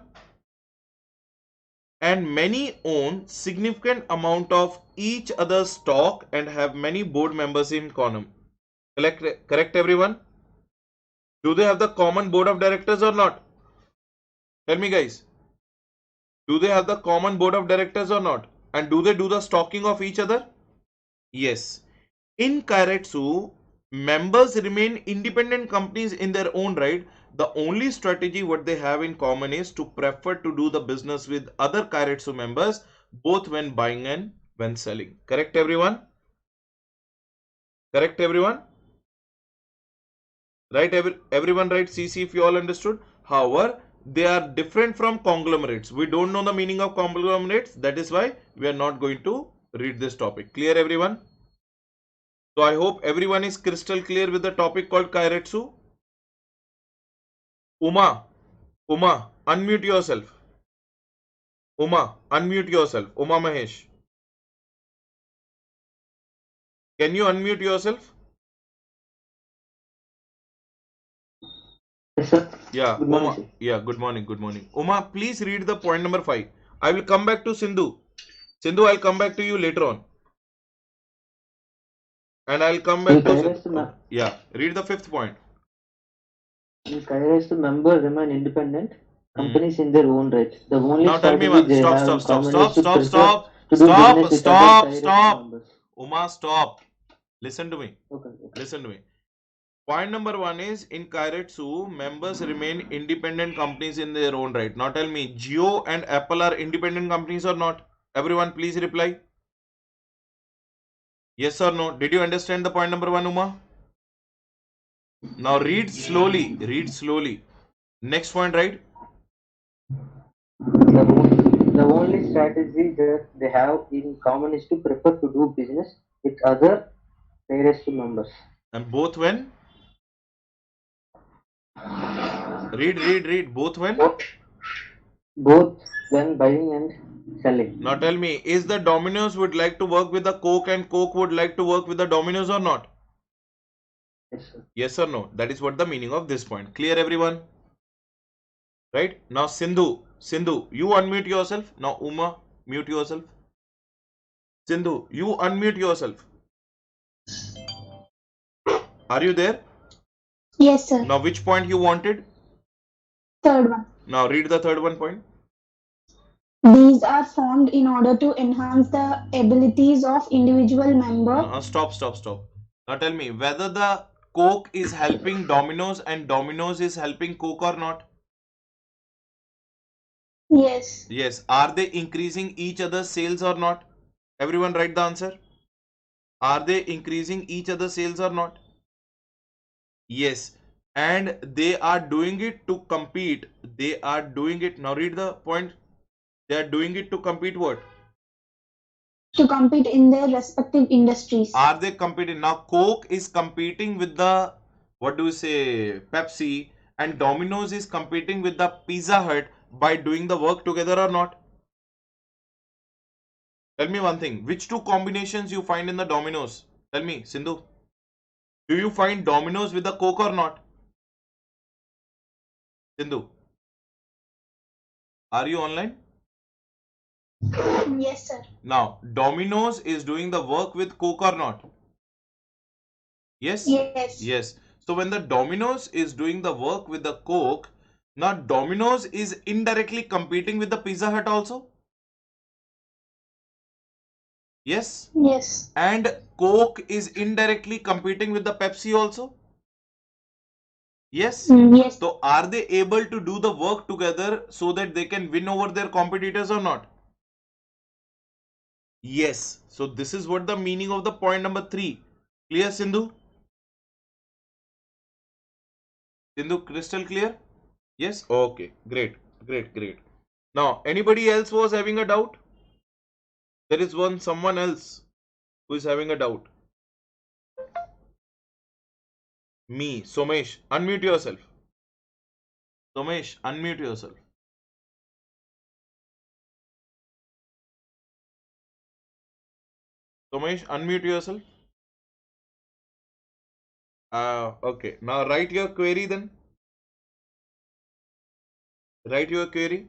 And many own significant amount of each other's stock and have many board members in common. Correct, everyone? Do they have the common board of directors or not? Tell me, guys. Do they have the common board of directors or not? And do they do the stocking of each other? Yes. In Keiretsu, members remain independent companies in their own right. The only strategy what they have in common is to prefer to do the business with other Keiretsu members, both when buying and when selling. Correct, everyone? Correct, everyone? Right, everyone, right? CC, if you all understood. However, they are different from conglomerates. We don't know the meaning of conglomerates. That is why we are not going to read this topic. Clear, everyone? So I hope everyone is crystal clear with the topic called Keiretsu. Uma, unmute yourself. Uma, unmute yourself. Uma Mahesh. Can you unmute yourself? Yes, sir. Yeah, Good morning, Uma. sir. Yeah, good morning. Good morning. Uma, please read the point number 5. I will come back to Sindhu. Sindhu, I'll come back to you later on. And I'll come back In to Keiretsu, yeah, read the 5th point. in Keiretsu, members remain independent companies in their own right. The only Now tell me strategy one. they Stop, have stop, in stop, common stop, is to stop, prefer stop, to do stop, business with other stop, Keiretsu stop. members. Uma, stop. Listen to me. Okay. Listen to me. Point number 1 is in Keiretsu, members remain independent companies in their own right. Now tell me, Jio and Apple are independent companies or not? Everyone, please reply. Yes or no? Did you understand the point number 1, Uma? Now read slowly. Read slowly. Next point, right? The only strategy that they have in common is to prefer to do business with other Keiretsu members. And both when? Read. Both when? Both when buying and selling. Now tell me, is the Domino's would like to work with the Coke and Coke would like to work with the Domino's or not? Yes, sir. Yes or no? That is what the meaning of this point. Clear, everyone? Right? Now Sindhu, you unmute yourself. Now Uma, mute yourself. Sindhu, you unmute yourself. Are you there? Yes, sir. Now which point you wanted? Third one. Now read the third one point. These are formed in order to enhance the abilities of individual member. No, stop. Now tell me whether the Coke is helping Domino's and Domino's is helping Coke or not. Yes. Yes. Are they increasing each other's sales or not? Everyone write the answer. Are they increasing each other's sales or not? Yes. And they are doing it to compete. They are doing it. Now read the point. They are doing it to compete what? To compete in their respective industries. Are they competing? Now Coke is competing with the, what do you say, Pepsi, and Domino's is competing with the Pizza Hut by doing the work together or not? Tell me one thing. Which two combinations you find in the Domino's? Tell me, Sindhu. Do you find Domino's with the Coke or not? Sindhu, are you online? Yes, sir. Now, Domino's is doing the work with Coke or not? Yes? Yes. Yes. So when the Domino's is doing the work with the Coke, now Domino's is indirectly competing with the Pizza Hut also? Yes? Yes. And Coke is indirectly competing with the Pepsi also? Yes? Yes. So are they able to do the work together so that they can win over their competitors or not? Yes. So this is what the meaning of the point number 3. Clear, Sindhu? Sindhu, crystal clear? Yes? Okay. Great. Now, anybody else was having a doubt? There is someone else who is having a doubt. Me, Somesh. Unmute yourself. Somesh, unmute yourself. Somesh, unmute yourself. Okay. Now write your query then. Write your query.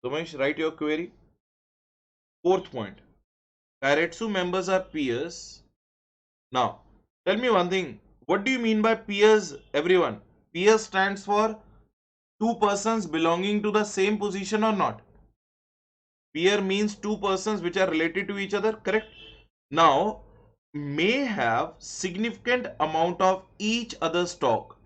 Somesh, write your query. 4th point. Kairetsu members are peers. Now, tell me one thing. What do you mean by peers, everyone? Peers stands for two persons belonging to the same position or not? Peer means two persons which are related to each other, correct? Now, may have significant amount of each other's stock.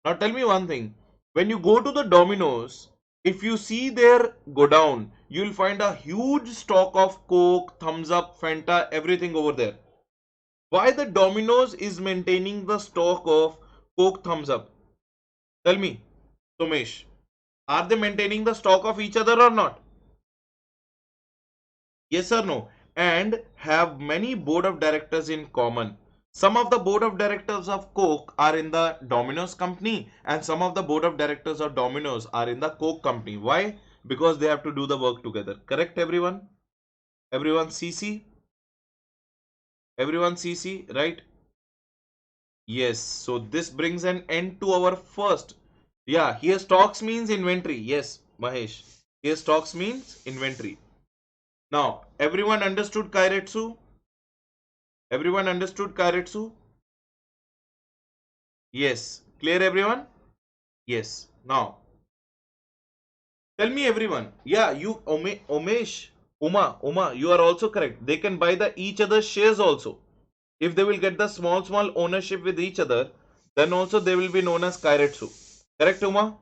Now tell me one thing. When you go to the Domino's, if you see their go down, you will find a huge stock of Coke, Thumbs Up, Fanta, everything over there. Why the Domino's is maintaining the stock of Coke, Thumbs Up? Tell me, Somesh. Are they maintaining the stock of each other or not? Yes or no? And have many board of directors in common. Some of the board of directors of Coke are in the Domino's company and some of the board of directors of Domino's are in the Coke company. Why? Because they have to do the work together. Correct, everyone? Everyone CC? Everyone CC, right? Yes. So this brings an end to our first. Yeah, here stocks means inventory. Yes, Mahesh. Here stocks means inventory. Now, everyone understood Kairetsu? Everyone understood Kairetsu? Yes. Clear, everyone? Yes. Now, tell me, everyone. Yeah, you, Umesh, Uma, you are also correct. They can buy the each other's shares also. If they will get the small ownership with each other, then also they will be known as Kairetsu. Correct, Uma?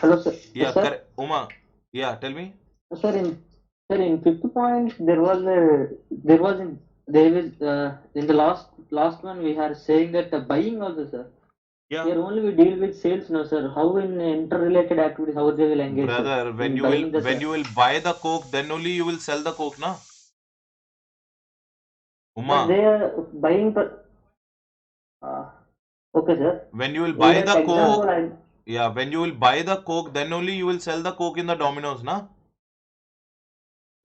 Hello, sir. Yeah, Yes, sir. correct. Uma. Yeah, tell me. Sir, in fifth point, in the last one we are saying that the buying also, sir. Yeah. Here only we deal with sales, no, sir. How in interrelated activities, how they will engage, sir, Brother, when in you buying the will share. buy the Coke, then only you will sell the Coke, na? But Uma, they are buying for. Okay, sir. when you will In buy that the example, Coke, yeah, when you will buy the Coke, then only you will sell the Coke in the Domino's, na?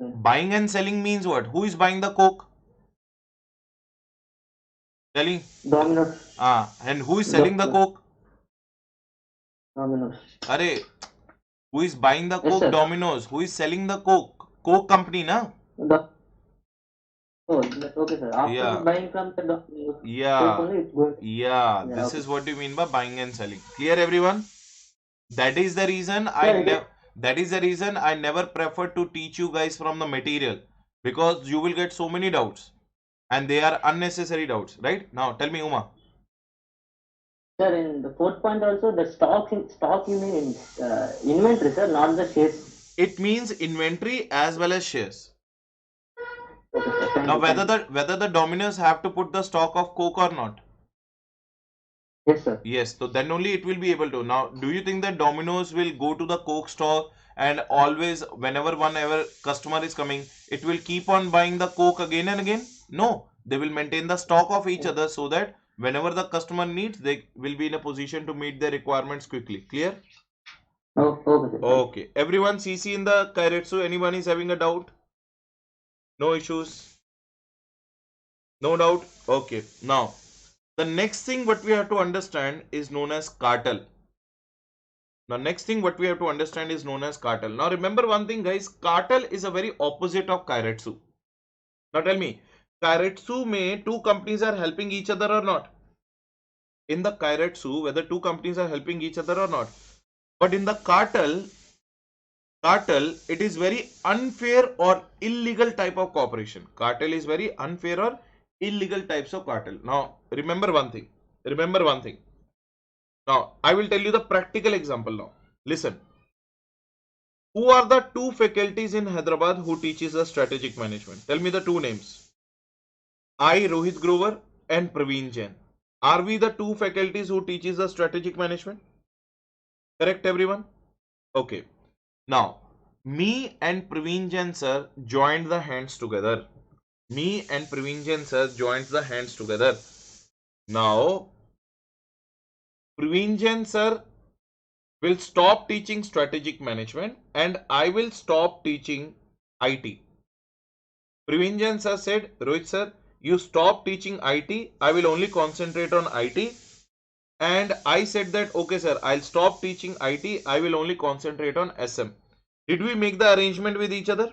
Buying and selling means what? Who is buying the Coke? Selling. Domino's. And who is selling the Coke? Domino's. Arey, who is buying the Yes, Coke? sir. Domino's. Who is selling the Coke? Coke company, na? The Oh, okay, sir. After Yeah. buying from the stock Yeah. only, it's going. Yeah. Yeah, This okay. is what you mean by buying and selling. Clear, everyone? That is the reason Sir, it is, I never prefer to teach you guys from the material, because you will get so many doubts and they are unnecessary doubts, right? Now tell me, Uma. sir, in the fourth point also, the stock you mean in inventory, sir, not the shares. It means inventory as well as shares. Okay, sir. Thank Now you. Thank you. whether the Dominers have to put the stock of Coke or not? Yes, sir. Yes, so then only it will be able to. Now, do you think that Domino's will go to the Coke store and always, whenever customer is coming, it will keep on buying the Coke again and again? No, they will maintain the stock of each other so that whenever the customer needs, they will be in a position to meet their requirements quickly. Clear? Oh, okay, sir. Okay. Everyone CC in the Kairetsu. Anyone is having a doubt? No issues? No doubt? Okay. Now, the next thing what we have to understand is known as cartel. Now, next thing what we have to understand is known as cartel. Now, remember one thing, guys. Cartel is a very opposite of Kairetsu. Now, tell me, Kairetsu may two companies are helping each other or not? In the Kairetsu, whether two companies are helping each other or not. But in the cartel, it is very unfair or illegal type of cooperation. Cartel is very unfair or illegal types of cartel. Now, remember one thing. Remember one thing. Now, I will tell you the practical example now. Listen. Who are the two faculties in Hyderabad who teaches the strategic management? Tell me the two names. I, Rohit Grover and Praveen Jain. Are we the two faculties who teaches the strategic management? Correct, everyone? Okay. Now, me and Praveen Jain sir joined the hands together. Me and Praveen Jain sir joined the hands together. Now, Praveen Jain sir will stop teaching strategic management and I will stop teaching IT. Praveen Jain sir said, Rohit sir, you stop teaching IT. I will only concentrate on IT. And I said that, okay sir, I'll stop teaching IT. I will only concentrate on SM. Did we make the arrangement with each other?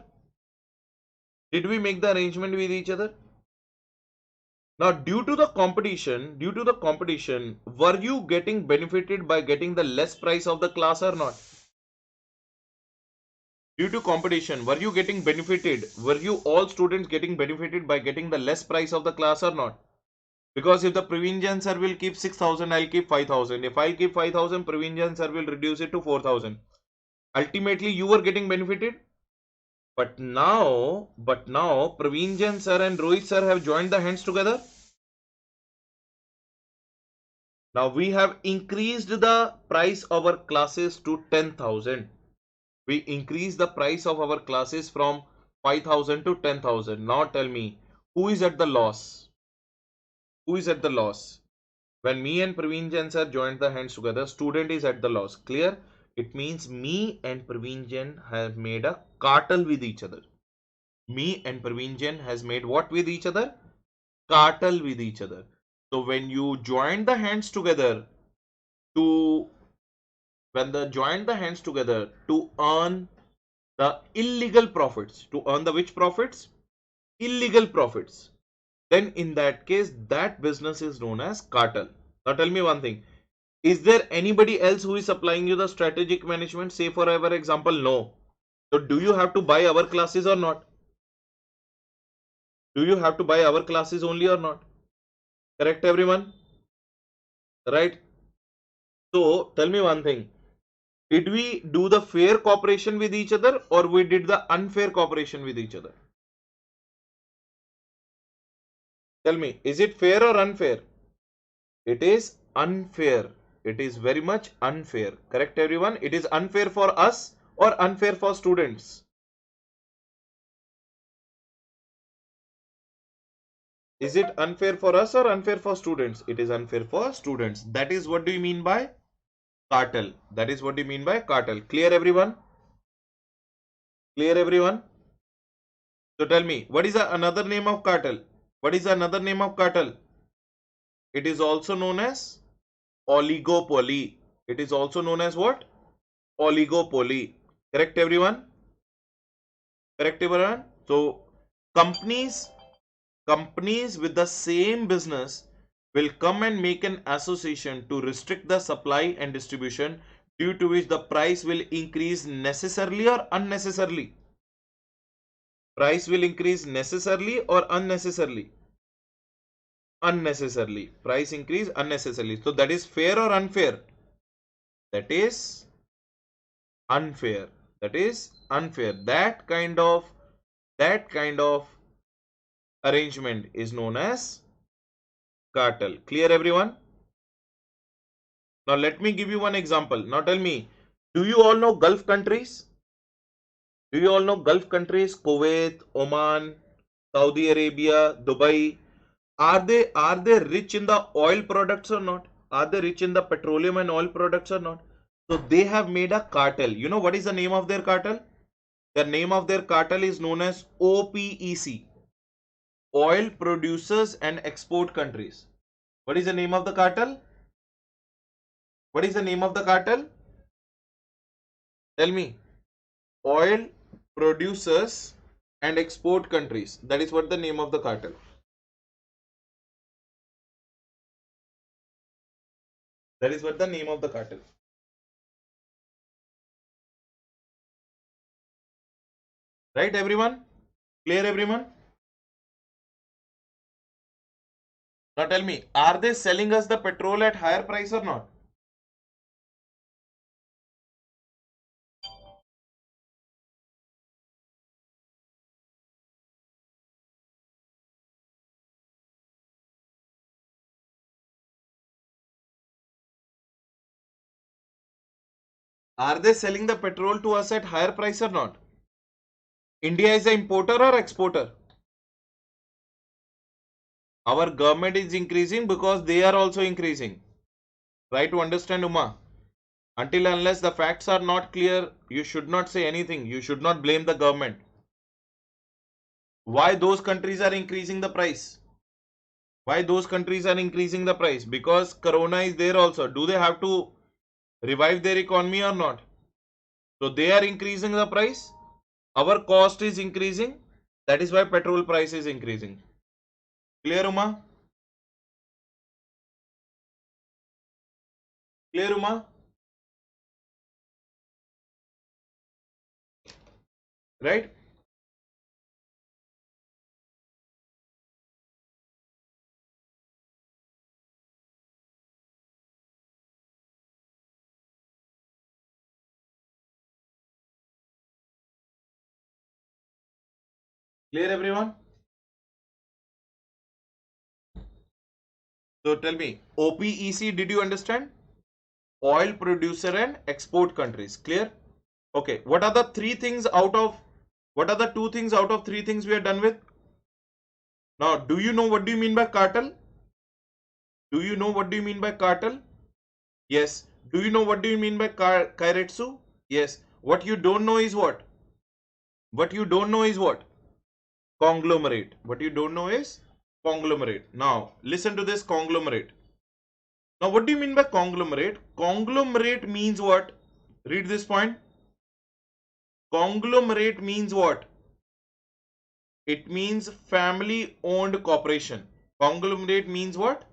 Did we make the arrangement with each other? Now, due to the competition, were you getting benefited by getting the less price of the class or not? Due to competition, were you getting benefited? Were you all students getting benefited by getting the less price of the class or not? Because if the Praveen Jain sir will keep 6,000, I'll keep 5,000. If I keep 5,000, Praveen Jain sir will reduce it to 4,000. Ultimately, you were getting benefited. But now, Praveen Jain sir and Rohit sir have joined the hands together. Now we have increased the price of our classes to 10,000. We increased the price of our classes from 5,000 to 10,000. Now tell me, who is at the loss? Who is at the loss? When me and Praveen Jain sir joined the hands together, student is at the loss. Clear? It means me and Praveen Jain have made a cartel with each other. Me and Praveen Jain has made what with each other? Cartel with each other. So when you join the hands together to join the hands together to earn the illegal profits, to earn the which profits? Illegal profits. Then in that case, that business is known as cartel. Now tell me one thing. Is there anybody else who is supplying you the strategic management? Say for our example, no. So do you have to buy our classes or not? Do you have to buy our classes only or not? Correct, everyone? Right? So tell me one thing. Did we do the fair cooperation with each other or we did the unfair cooperation with each other? Tell me, is it fair or unfair? It is unfair. It is very much unfair. Correct, everyone? It is unfair for us or unfair for students? Is it unfair for us or unfair for students? It is unfair for students. That is what do you mean by cartel? That is what do you mean by cartel? Clear, everyone? Clear, everyone? So tell me, what is another name of cartel? What is another name of cartel? It is also known as oligopoly. It is also known as what? Oligopoly. Correct, everyone? Correct, everyone? So companies companies with the same business will come and make an association to restrict the supply and distribution, due to which the price will increase necessarily or unnecessarily. Price will increase necessarily or unnecessarily? Unnecessarily. Price increase unnecessarily. So that is fair or unfair? That is unfair. That is unfair. That kind of arrangement is known as cartel. Clear, everyone? Now let me give you one example. Now tell me, do you all know Gulf countries? Do you all know Gulf countries? Kuwait, Oman, Saudi Arabia, Dubai. Are they rich in the oil products or not? Are they rich in the petroleum and oil products or not? So they have made a cartel. You know what is the name of their cartel? The name of their cartel is known as OPEC. Oil Producers and Export Countries. What is the name of the cartel? What is the name of the cartel? Tell me. Oil Producers and Export Countries. That is what the name of the cartel. That is what the name of the cartel. Right, everyone? Clear, everyone? Now tell me, are they selling us the petrol at higher price or not? Are they selling the petrol to us at higher price or not? India is an importer or exporter? Our government is increasing because they are also increasing. Try to understand, Uma. Until unless the facts are not clear, you should not say anything. You should not blame the government. Why those countries are increasing the price? Why those countries are increasing the price? Because Corona is there also. Do they have to revive their economy or not? So they are increasing the price. Our cost is increasing. That is why petrol price is increasing. Clear, Uma? Clear, Uma? Right? Clear, everyone? So tell me, OPEC, did you understand? Oil producer and export countries. Clear? Okay. What are the two things out of three things we are done with? Now, do you know what do you mean by cartel? Do you know what do you mean by cartel? Yes. Do you know what do you mean by kairetsu? Yes. What you don't know is what? What you don't know is what? Conglomerate. What you don't know is conglomerate. Now, listen to this conglomerate. Now, what do you mean by conglomerate? Conglomerate means what? Read this point. Conglomerate means what? It means family owned corporation. Conglomerate means what?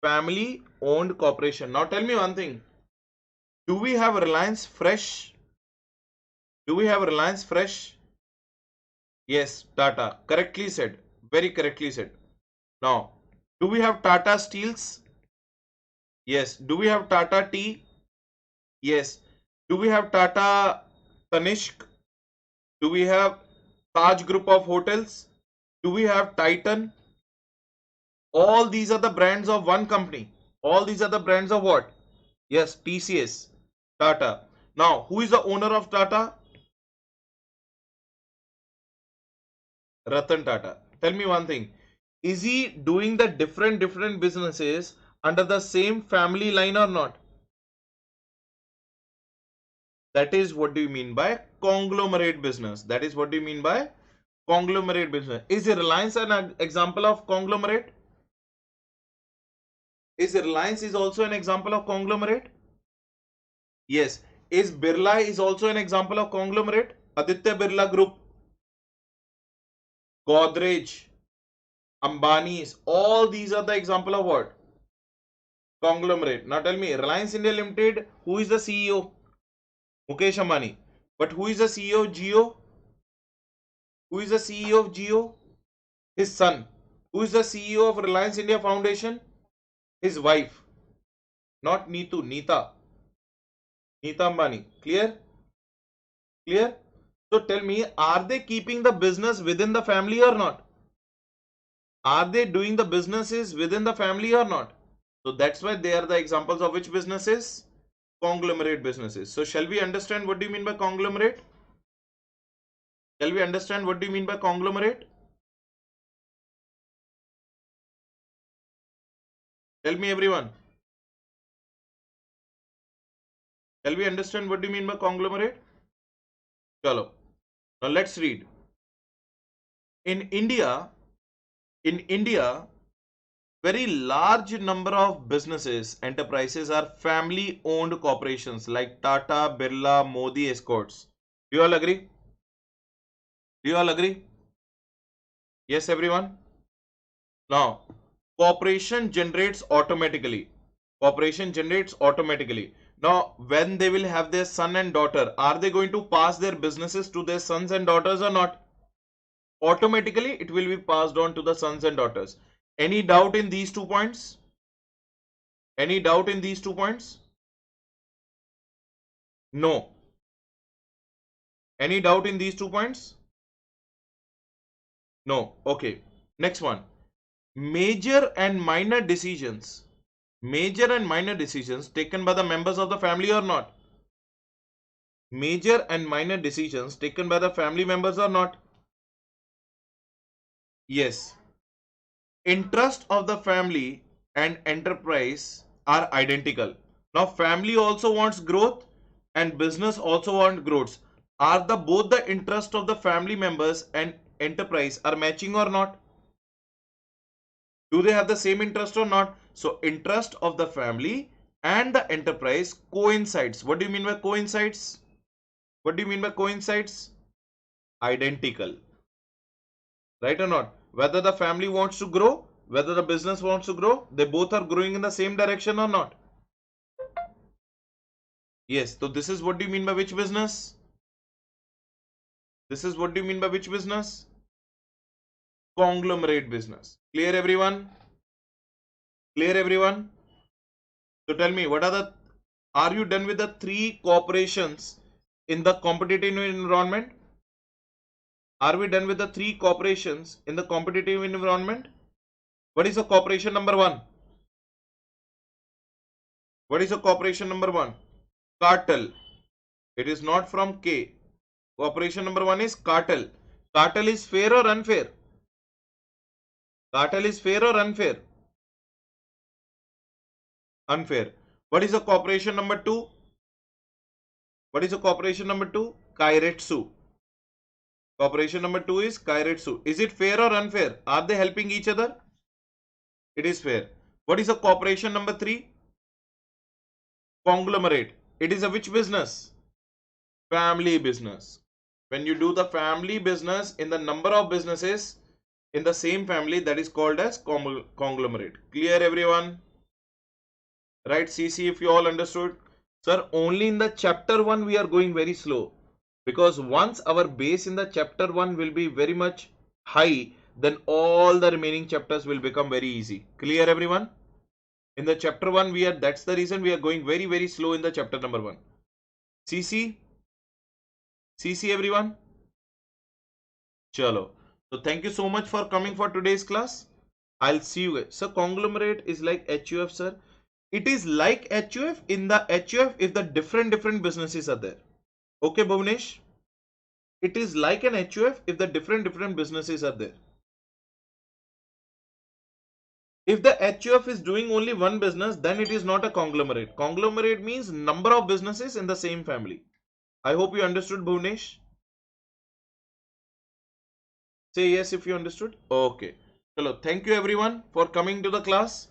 Family owned corporation. Now tell me one thing. Do we have Reliance Fresh? Do we have Reliance Fresh? Yes, Tata. Correctly said. Very correctly said. Now, do we have Tata Steels? Yes. Do we have Tata Tea? Yes. Do we have Tata Tanishq? Do we have Taj Group of Hotels? Do we have Titan? All these are the brands of one company. All these are the brands of what? Yes, TCS, Tata. Now, who is the owner of Tata? Ratan Tata. Tell me one thing. Is he doing the different businesses under the same family line or not? That is what do you mean by conglomerate business. That is what do you mean by conglomerate business. Is Reliance an example of conglomerate? Is Reliance is also an example of conglomerate? Yes. Is Birla is also an example of conglomerate? Aditya Birla Group, Godrej, Ambani's, all these are the example of what? Conglomerate. Now tell me, Reliance India Limited, who is the CEO? Mukesh Ambani. But who is the CEO of Jio? Who is the CEO of Jio? His son. Who is the CEO of Reliance India Foundation? His wife. Not Neetu, Neeta. Neeta Ambani. Clear? Clear? So tell me, are they keeping the business within the family or not? Are they doing the businesses within the family or not? So that's why they are the examples of which businesses? Conglomerate businesses. So shall we understand what do you mean by conglomerate? Shall we understand what do you mean by conglomerate? Tell me everyone. Shall we understand what do you mean by conglomerate? Chalo. Now let's read. In India, very large number of businesses, enterprises are family owned corporations like Tata, Birla, Modi, Escorts. Do you all agree? Do you all agree? Yes, everyone? Now, corporation generates automatically. Corporation generates automatically. Now, when they will have their son and daughter, are they going to pass their businesses to their sons and daughters or not? Automatically, it will be passed on to the sons and daughters. Any doubt in these 2 points? Any doubt in these 2 points? No. Any doubt in these 2 points? No. Okay. Next one. Major and minor decisions taken by the members of the family or not? Major and minor decisions taken by the family members or not? Yes. Interest of the family and enterprise are identical. Now family also wants growth and business also wants growth. Are both the interest of the family members and enterprise are matching or not? Do they have the same interest or not? So interest of the family and the enterprise coincides. What do you mean by coincides? What do you mean by coincides? Identical. Right or not? Whether the family wants to grow, whether the business wants to grow, they both are growing in the same direction or not? Yes. So this is what do you mean by which business? This is what do you mean by which business? Conglomerate business. Clear everyone? Clear everyone? So tell me, are you done with the 3 corporations in the competitive environment? Are we done with the 3 corporations in the competitive environment? What is the corporation number 1? What is the corporation number 1? Cartel. It is not from K. Corporation number 1 is cartel. Cartel is fair or unfair? Cartel is fair or unfair? Unfair. What is the corporation number 2? What is the corporation number 2? Keiretsu. Corporation number 2 is Keiretsu. Is it fair or unfair? Are they helping each other? It is fair. What is the corporation number 3? Conglomerate. It is a which business? Family business. When you do the family business in the number of businesses in the same family, that is called as conglomerate. Clear everyone? Right, CC, if you all understood. Sir, only in the chapter 1 we are going very slow. Because once our base in the chapter 1 will be very much high, then all the remaining chapters will become very easy. Clear everyone? In the chapter 1 that's the reason we are going very very slow in the chapter number 1. CC everyone? Chalo. So thank you so much for coming for today's class. I'll see you guys. So conglomerate is like HUF, sir. It is like HUF. In the HUF, if the different businesses are there. Okay, Bhuvnesh? It is like an HUF if the different businesses are there. If the HUF is doing only one business, then it is not a conglomerate. Conglomerate means number of businesses in the same family. I hope you understood, Bhuvnesh. Say yes if you understood. Okay. Hello. Thank you everyone for coming to the class.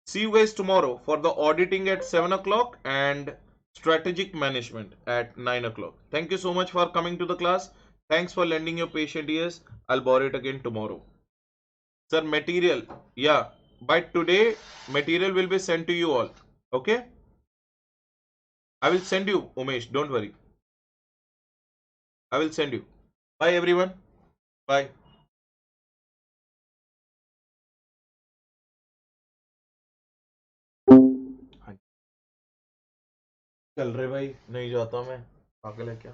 See you guys tomorrow for the auditing at 7 o'clock and strategic management at 9 o'clock. Thank you so much for coming to the class. Thanks for lending your patient ears. I'll borrow it again tomorrow. Sir, material. Yeah. By today, material will be sent to you all. Okay? I will send you, Umesh. Don't worry. I will send you. Bye, everyone. Bye. चल रहे भाई, नहीं जाता मैं। पागल है क्या?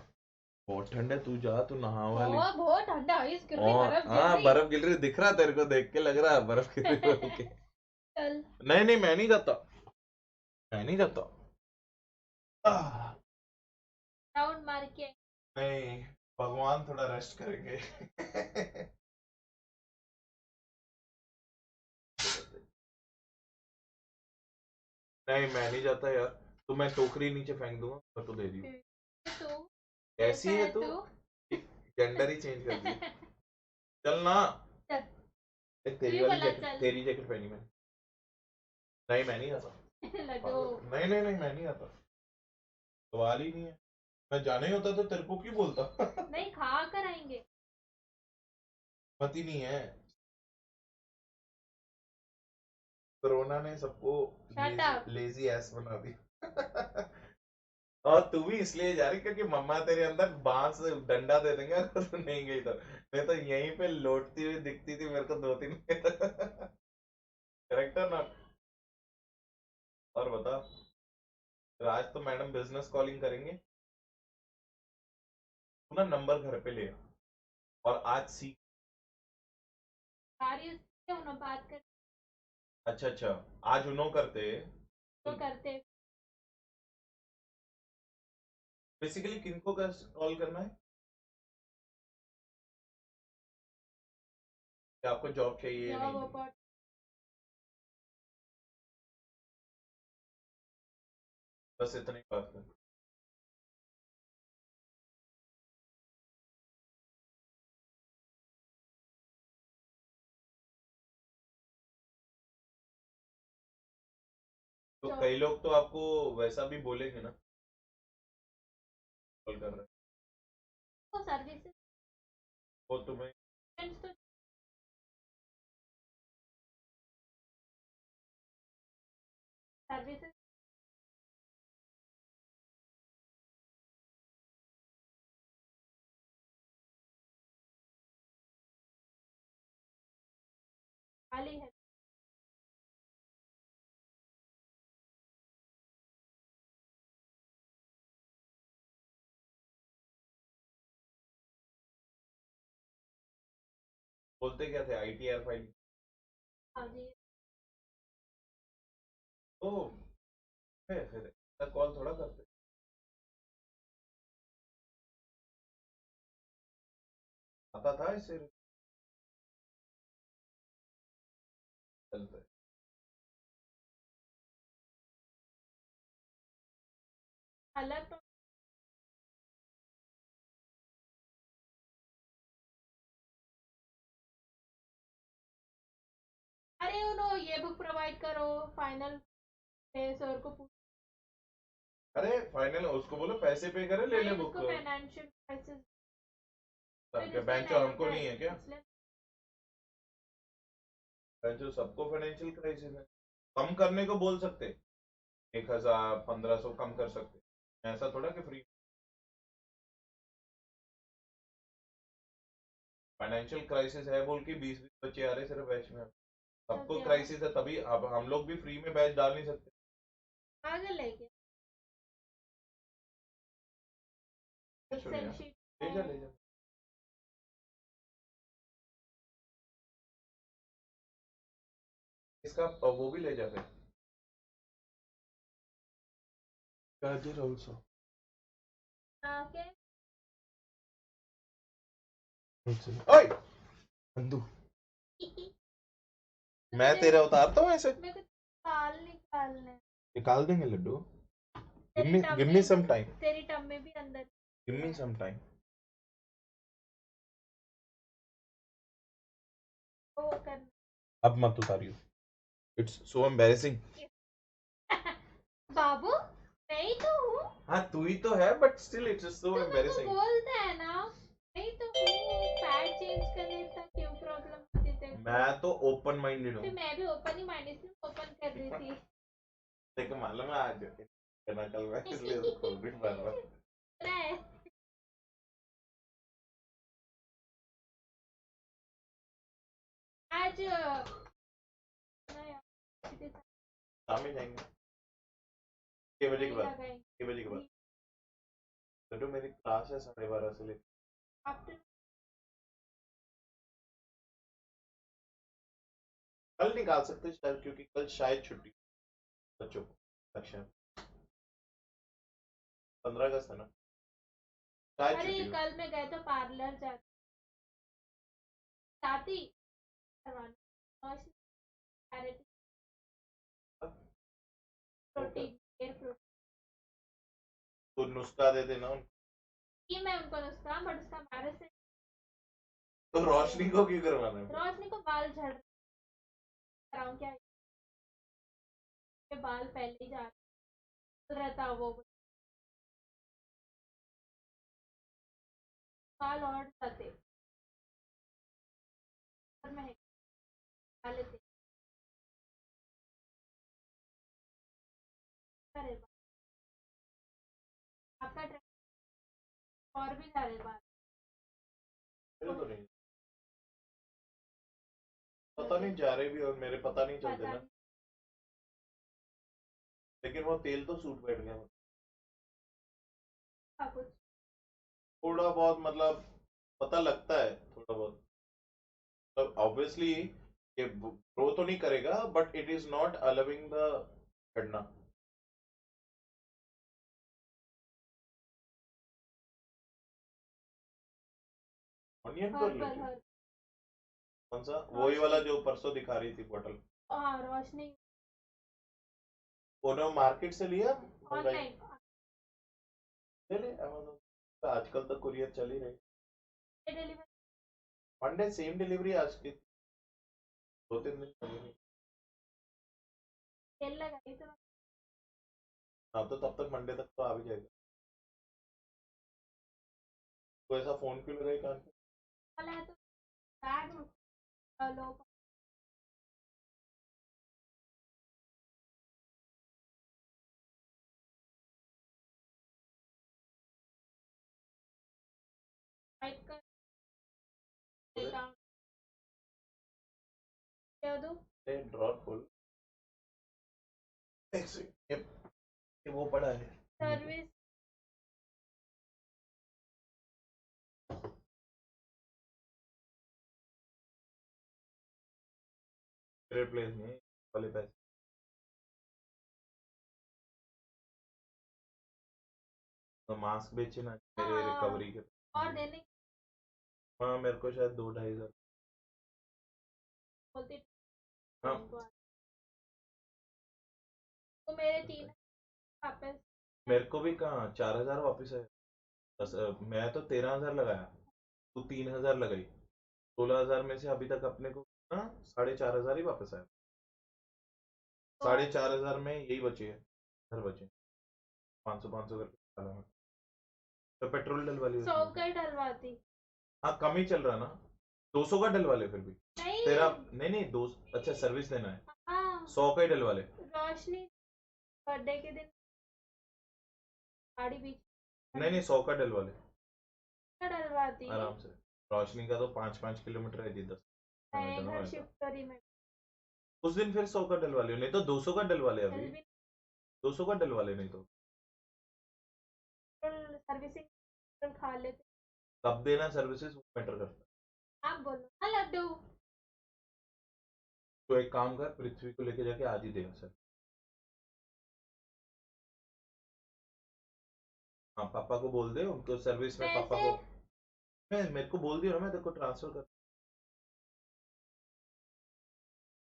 बहुत ठंड है, तू जा, तू नहा वाली। बहुत ठंडा है, इस गिर रही, बर्फ गिर हाँ, रही। बर्फ गिर रही दिख रहा तेरे को, देख के लग रहा है बर्फ गिर रही बोल के। चल। नहीं नहीं, मैं नहीं जाता, मैं नहीं जाता। राउंड मार के। नहीं, भगवान थोड़ा रेस्ट करेंगे। नहीं, मैं नहीं जाता यार। तो मैं टोकरी नीचे फेंक दूंगा और तो दे दी। तू कैसी है तू? जेंडर ही चेंज कर दिया। चल ना। चल। एक तेरी तू ही वाली बोला जैकेट, चल। तेरी जैकेट पहनी मैंने। नहीं, मैं नहीं आता। लड्डू। नहीं नहीं नहीं, मैं नहीं आता। सवाल ही नहीं है। मैं जाना ही होता तो तेरे को क्यों बोलता? नहीं, खा कर आएंगे। पति नहीं है। कोरोना ने सबको Shut up. लेजी एस बना दी। और तू भी इसलिए जा रही क्योंकि मम्मा तेरे अंदर बांस डंडा दे देंगे अगर तू नहीं गई तो। नहीं तो यहीं पे लौटती हुई दिखती थी मेरे को 2-3। करेक्ट है ना? और बता, आज तो मैडम बिजनेस कॉलिंग करेंगे। तू ना नंबर घर पे ले आ, और आज सीख। बात कर अच्छा अच्छा, आज उन्हों करते। तो करते। बेसिकली किनको कॉल करना है? कि आपको जॉब चाहिए या जॉब नहीं? अपॉर्चुनिटी। बस इतनी बात कर। तो कई लोग तो आपको वैसा भी बोलेंगे ना, कॉल कर रहे तो सर्विसेज वो तुम्हें। तो सर्विसेज खाली है। बोलते क्या थे? ITR file. हाँ जी। तो फिर कॉल थोड़ा करते। आता था इससे चलते। अलग तो अरे उन्होंने ये बुक प्रोवाइड करो फाइनल सर को पूछ। अरे फाइनल उसको बोलो पैसे पे करे, ले ले बुक। फाइनेंशियल क्राइसिस क्या बैंक जो हमको नहीं है क्या? बैंक जो सबको फाइनेंशियल क्राइसिस है। कम करने को बोल सकते, 1000 1500 कम कर सकते। ऐसा थोड़ा कि फ्री। फाइनेंशियल क्राइसिस है बोल के 20-20 बच्चे आ रहे सिर्फ बैच में। सबको क्राइसिस है तभी। अब हम लोग भी फ्री में बैच डाल नहीं सकते। पागल है क्या? एक्सेल शीट ले जा ले जा। इसका वो भी ले जा फिर। गाजर ऑल्सो। आके ओए बंदू, मैं तेरे उतारता हूँ ऐसे। मेरे को बाल निकालने। निकाल देंगे लड्डू। तेरी give me some time. तेरी टब में भी अंदर। Give me some time. वो करना। अब मत उतारियो। It's so embarrassing. बाबू नहीं तो हूँ। हाँ तू ही तो है, but still it's so तो मेरे को embarrassing. बोलता है ना, नहीं तो हूँ। पैड चेंज करने तक क्यों प्रॉब्लम होती है? मैं तो ओपन माइंडेड हूँ। मैं भी ओपन ही माइंड इसलिए ओपन कर रही थी। लेकिन मालूम है आज करना कल मैं इसलिए खोल भी पा रहा हूँ। पता है आज शाम में जाएंगे 6 बजे के बाद। 6 बजे के बाद तो मेरी क्लास है 12:30 से लेकर। आफ्टर कल निकाल सकते हैं शायद, क्योंकि कल शायद छुट्टी बच्चों को। अच्छा 15 अगस्त है ना, शायद अरे छुट्टी हो। कल मैं गए तो पार्लर जाती करवाने प्रोटीन हेयर प्रोटीन तो नुस्खा दे देना उनको। कि मैं उनको नुस्खा बट उसका मैरिज से तो रोशनी को क्यों करवाना है? रोशनी को बाल झड़ कराऊं क्या? बाल पहले ही जा रहता वो बाल और जाते में लेते अरे आपका और भी जा रहे बाल मेरे तो नहीं, पता नहीं जा रहे भी और मेरे पता नहीं चलते ना। लेकिन वो तेल तो सूट बैठ गया कुछ थोड़ा बहुत, मतलब पता लगता है थोड़ा बहुत। मतलब ऑब्वियसली ये ग्रो तो नहीं करेगा but it is not allowing the बढ़ना। ऑनियन को रिलेटेड कौन सा? वही वाला जो परसों दिखा रही थी बोतल। हाँ रोशनी उन्होंने मार्केट से लिया ऑनलाइन ले ले अमेज़न। आजकल तो कुरियर चल ही रही। डिलीवरी मंडे सेम डिलीवरी आज की 2-3 दिन लगेंगे। तेल लगाई तो हाँ तो तब तक मंडे तक तो आ भी जाएगा। तो ऐसा फोन क्यों लगाई कान पे? वाला है तो बैग लो टाइप कर अकाउंट क्या दूं ड्रॉर खोल। एक सेकंड, ये वो पड़ा है सर्विस मेरे प्लेस में वाले पैसे तो मास्क बेचे ना मेरे रिकवरी के। और देने हाँ मेरे को शायद 2-2.5 हज़ार। बोलती हाँ तो मेरे 3 वापस मेरे को भी कहाँ 4 हज़ार वापस है। बस मैं तो 13 हज़ार लगाया, तू 3 हज़ार लगाई। 16 हज़ार में से अभी तक अपने को ना 4.5 हज़ार ही वापस आया। 4.5 हज़ार में यही बचे है, घर बचे 500 करके डाला मैं। तो पेट्रोल डलवा लिया 100 उसमें। का ही डलवाती हाँ कम ही चल रहा ना, 200 का डलवा ले फिर भी। नहीं तेरा नहीं दो, अच्छा सर्विस देना है हाँ 100 का ही डलवा ले। रोशनी बर्थडे के दिन गाड़ी बीच नहीं 100 का डलवा ले का डलवाती आराम से। रोशनी का तो 5-5 किलोमीटर है जी, 10 मैं किलोमीटर घर ना शिफ्ट करी मैं उस दिन फिर 100 का डलवा लियो, नहीं तो 200 का डलवा ले अभी। 200 का डलवा ले नहीं तो सर्विसिंग खा लेते कब देना सर्विसेज वो मैटर करता है। आप बोलो हाँ लड्डू तो एक काम कर, पृथ्वी को लेके जाके आज ही दे सर। हाँ पापा को बोल दे, उनको सर्विस में पापा को मैं मेरे को बोल दियो ना, मैं तेरे को ट्रांसफर कर।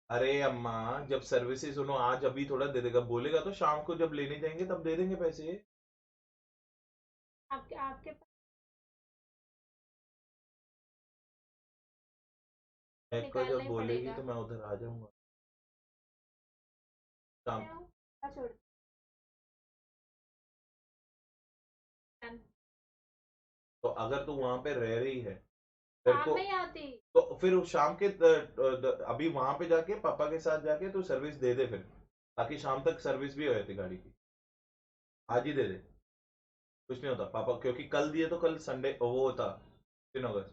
अरे अम्मा जब सर्विसेज उन्होंने आज अभी थोड़ा दे देगा, बोलेगा तो शाम को जब लेने जाएंगे तब दे देंगे पैसे। आपके आपके मेरे को निकालना जब ही बोलेगी पड़ेगा तो मैं उधर आ जाऊंगा शाम। छोड़ तो अगर तू वहां पे रह रही है तेरे शाम को में ही आती। तो फिर शाम के अभी वहां पे जाके पापा के साथ जाके तू सर्विस दे दे फिर, ताकि शाम तक सर्विस भी हो जाती गाड़ी की। आज ही दे दे, कुछ नहीं होता पापा, क्योंकि कल दिए तो कल संडे वो होता 3 अगस्त,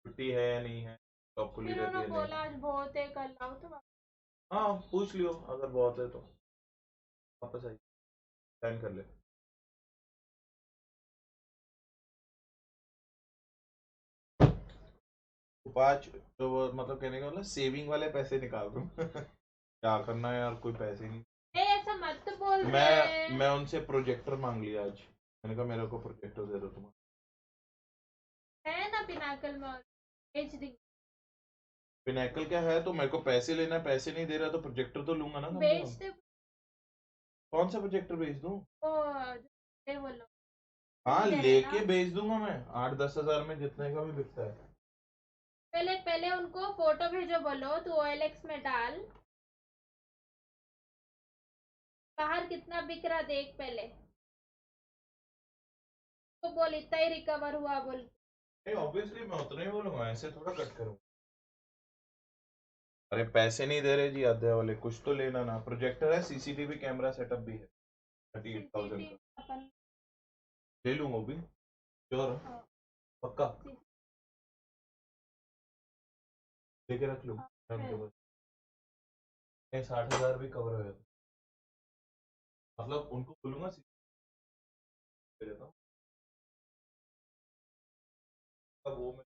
छुट्टी है या नहीं है, जॉब खुली फिर रहती है उन्होंने बोला नहीं। आज बहुत है कल आओ तो हाँ पूछ लियो, अगर बहुत है तो वापस आई साइन कर ले। तो पाँच तो वो मतलब कहने का मतलब सेविंग वाले पैसे निकाल दूं क्या करना है यार, कोई पैसे नहीं। ए, ऐसा मत बोल मैं उनसे प्रोजेक्टर मांग लिया आज, मैंने कहा मेरे को प्रोजेक्टर दे दो तुम। है ना पिनाकल में, और भेज दी। पिनैकल क्या है, तो मेरे को पैसे लेना है, पैसे नहीं दे रहा तो प्रोजेक्टर तो लूंगा ना कम से भेज कम। दे कौन सा प्रोजेक्टर भेज दूं? वो, जो बोलो हाँ नहीं दे रहे लेके ना। भेज दूंगा मैं, 8-10 हजार में जितने का भी बिकता है। पहले पहले उनको फोटो भेजो, बोलो तू OLX में डाल, बाहर कितना बिक रहा देख पहले, तो बोल इतना ही रिकवर हुआ बोल। नहीं ऑब्वियसली मैं उतना ही बोलूंगा, ऐसे थोड़ा कट करूँ। अरे पैसे नहीं दे रहे जी आधे वाले, कुछ तो लेना ना। प्रोजेक्टर है, सीसीटीवी कैमरा सेटअप भी है 38,000 का, CCTV अपन ले लूंगा वो भी। श्योर हाँ, पक्का CCTV लेके रख लूँ टाइम के है। बाद। 60,000 भी कवर हो जाता, मतलब उनको बोलूंगा दे देता हूँ। अब वो मैं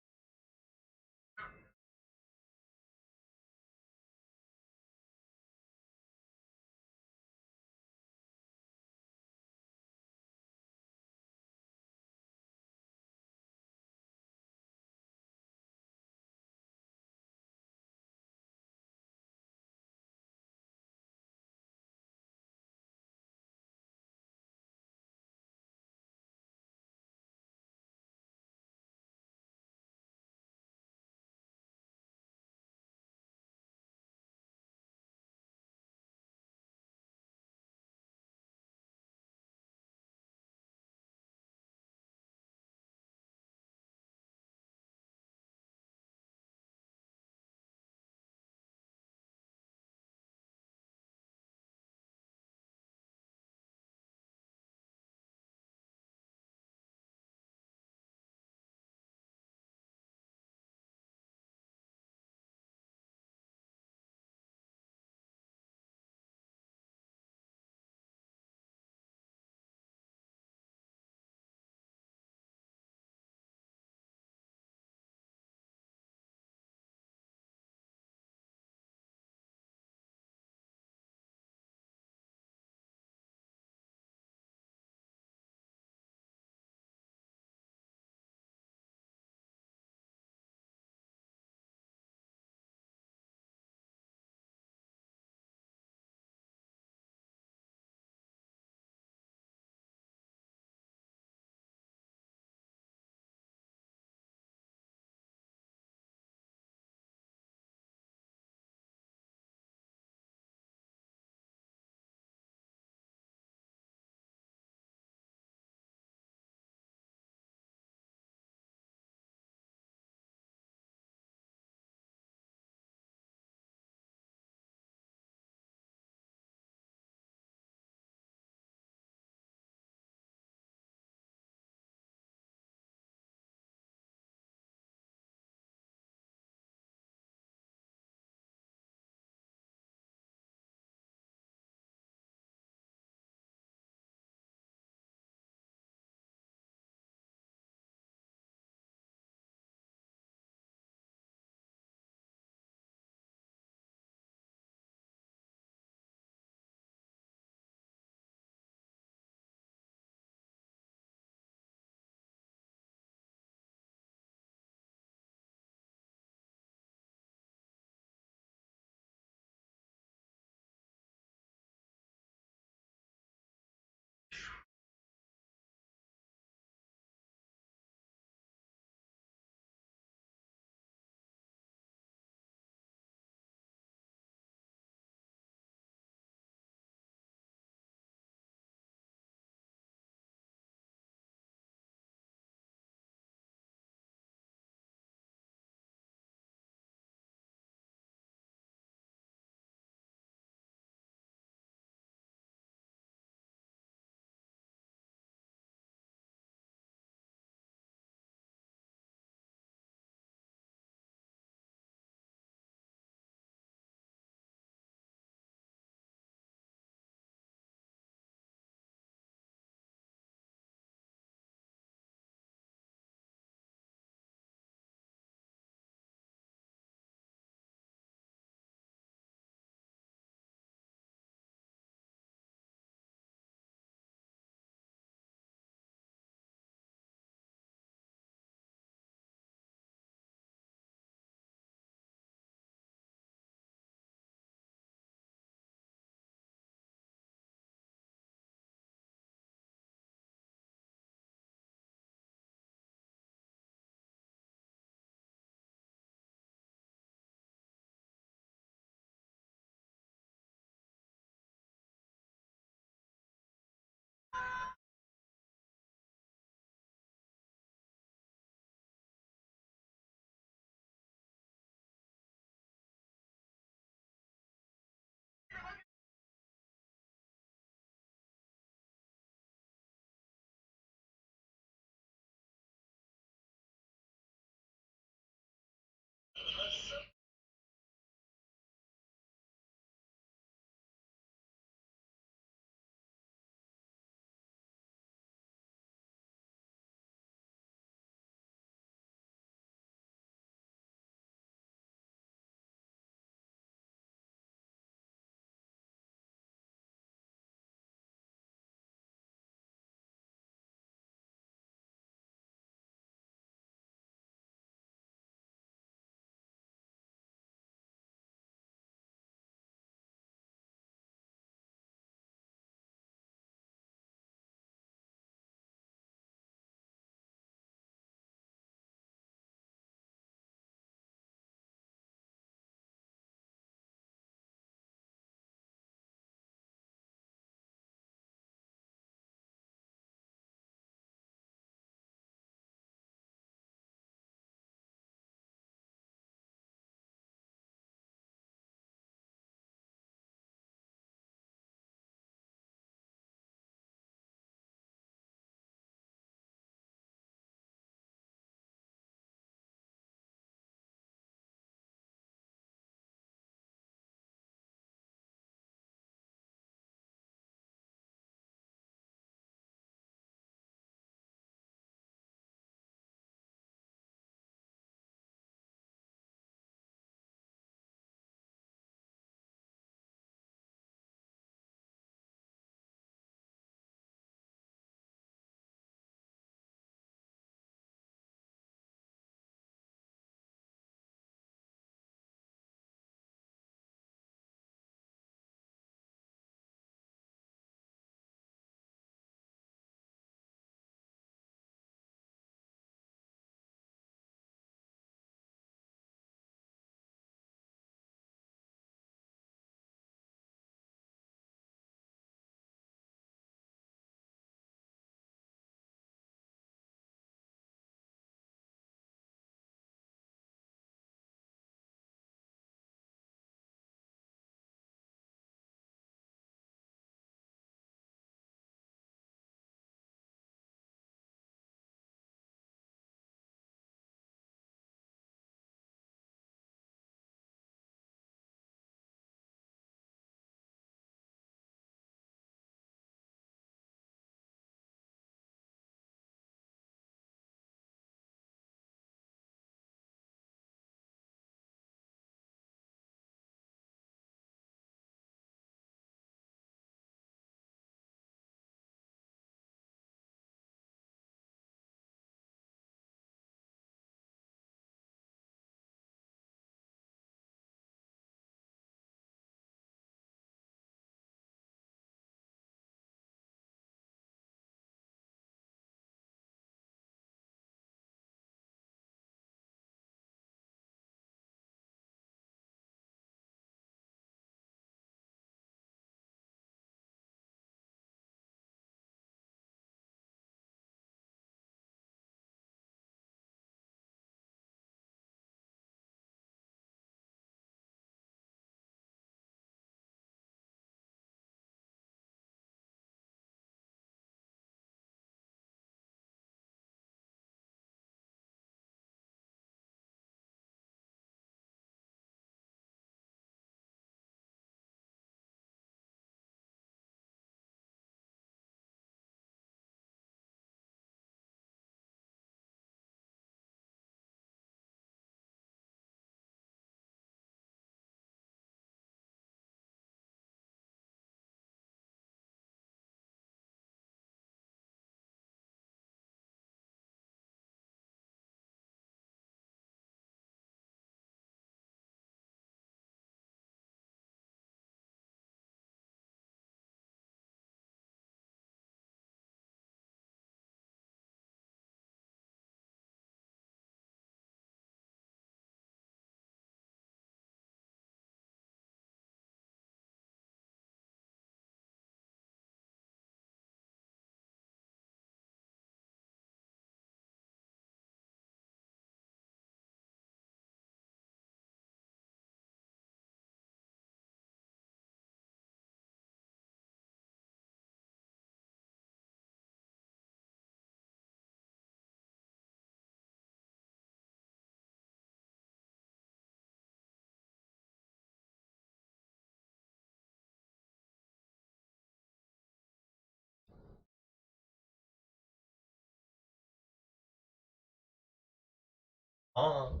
हाँ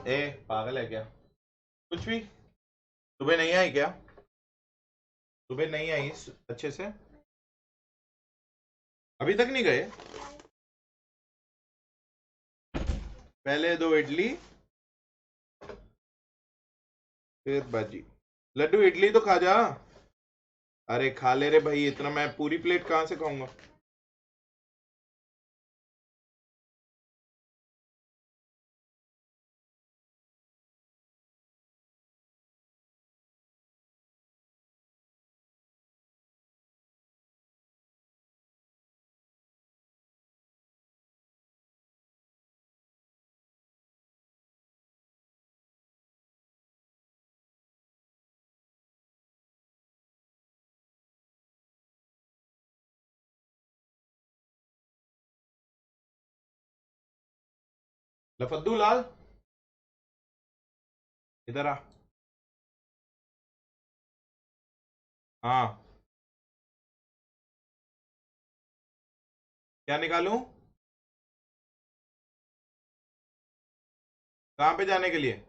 ए पागल है क्या? कुछ भी सुबह नहीं आई क्या? सुबह नहीं आई अच्छे से? अभी तक नहीं गए? पहले 2 इडली फिर भाजी। लड्डू इडली तो खा जा। अरे खा ले रे भाई, इतना मैं पूरी प्लेट कहाँ से खाऊंगा? लफद्दू लाल इधर आ। हाँ क्या निकालूं? कहाँ पे जाने के लिए?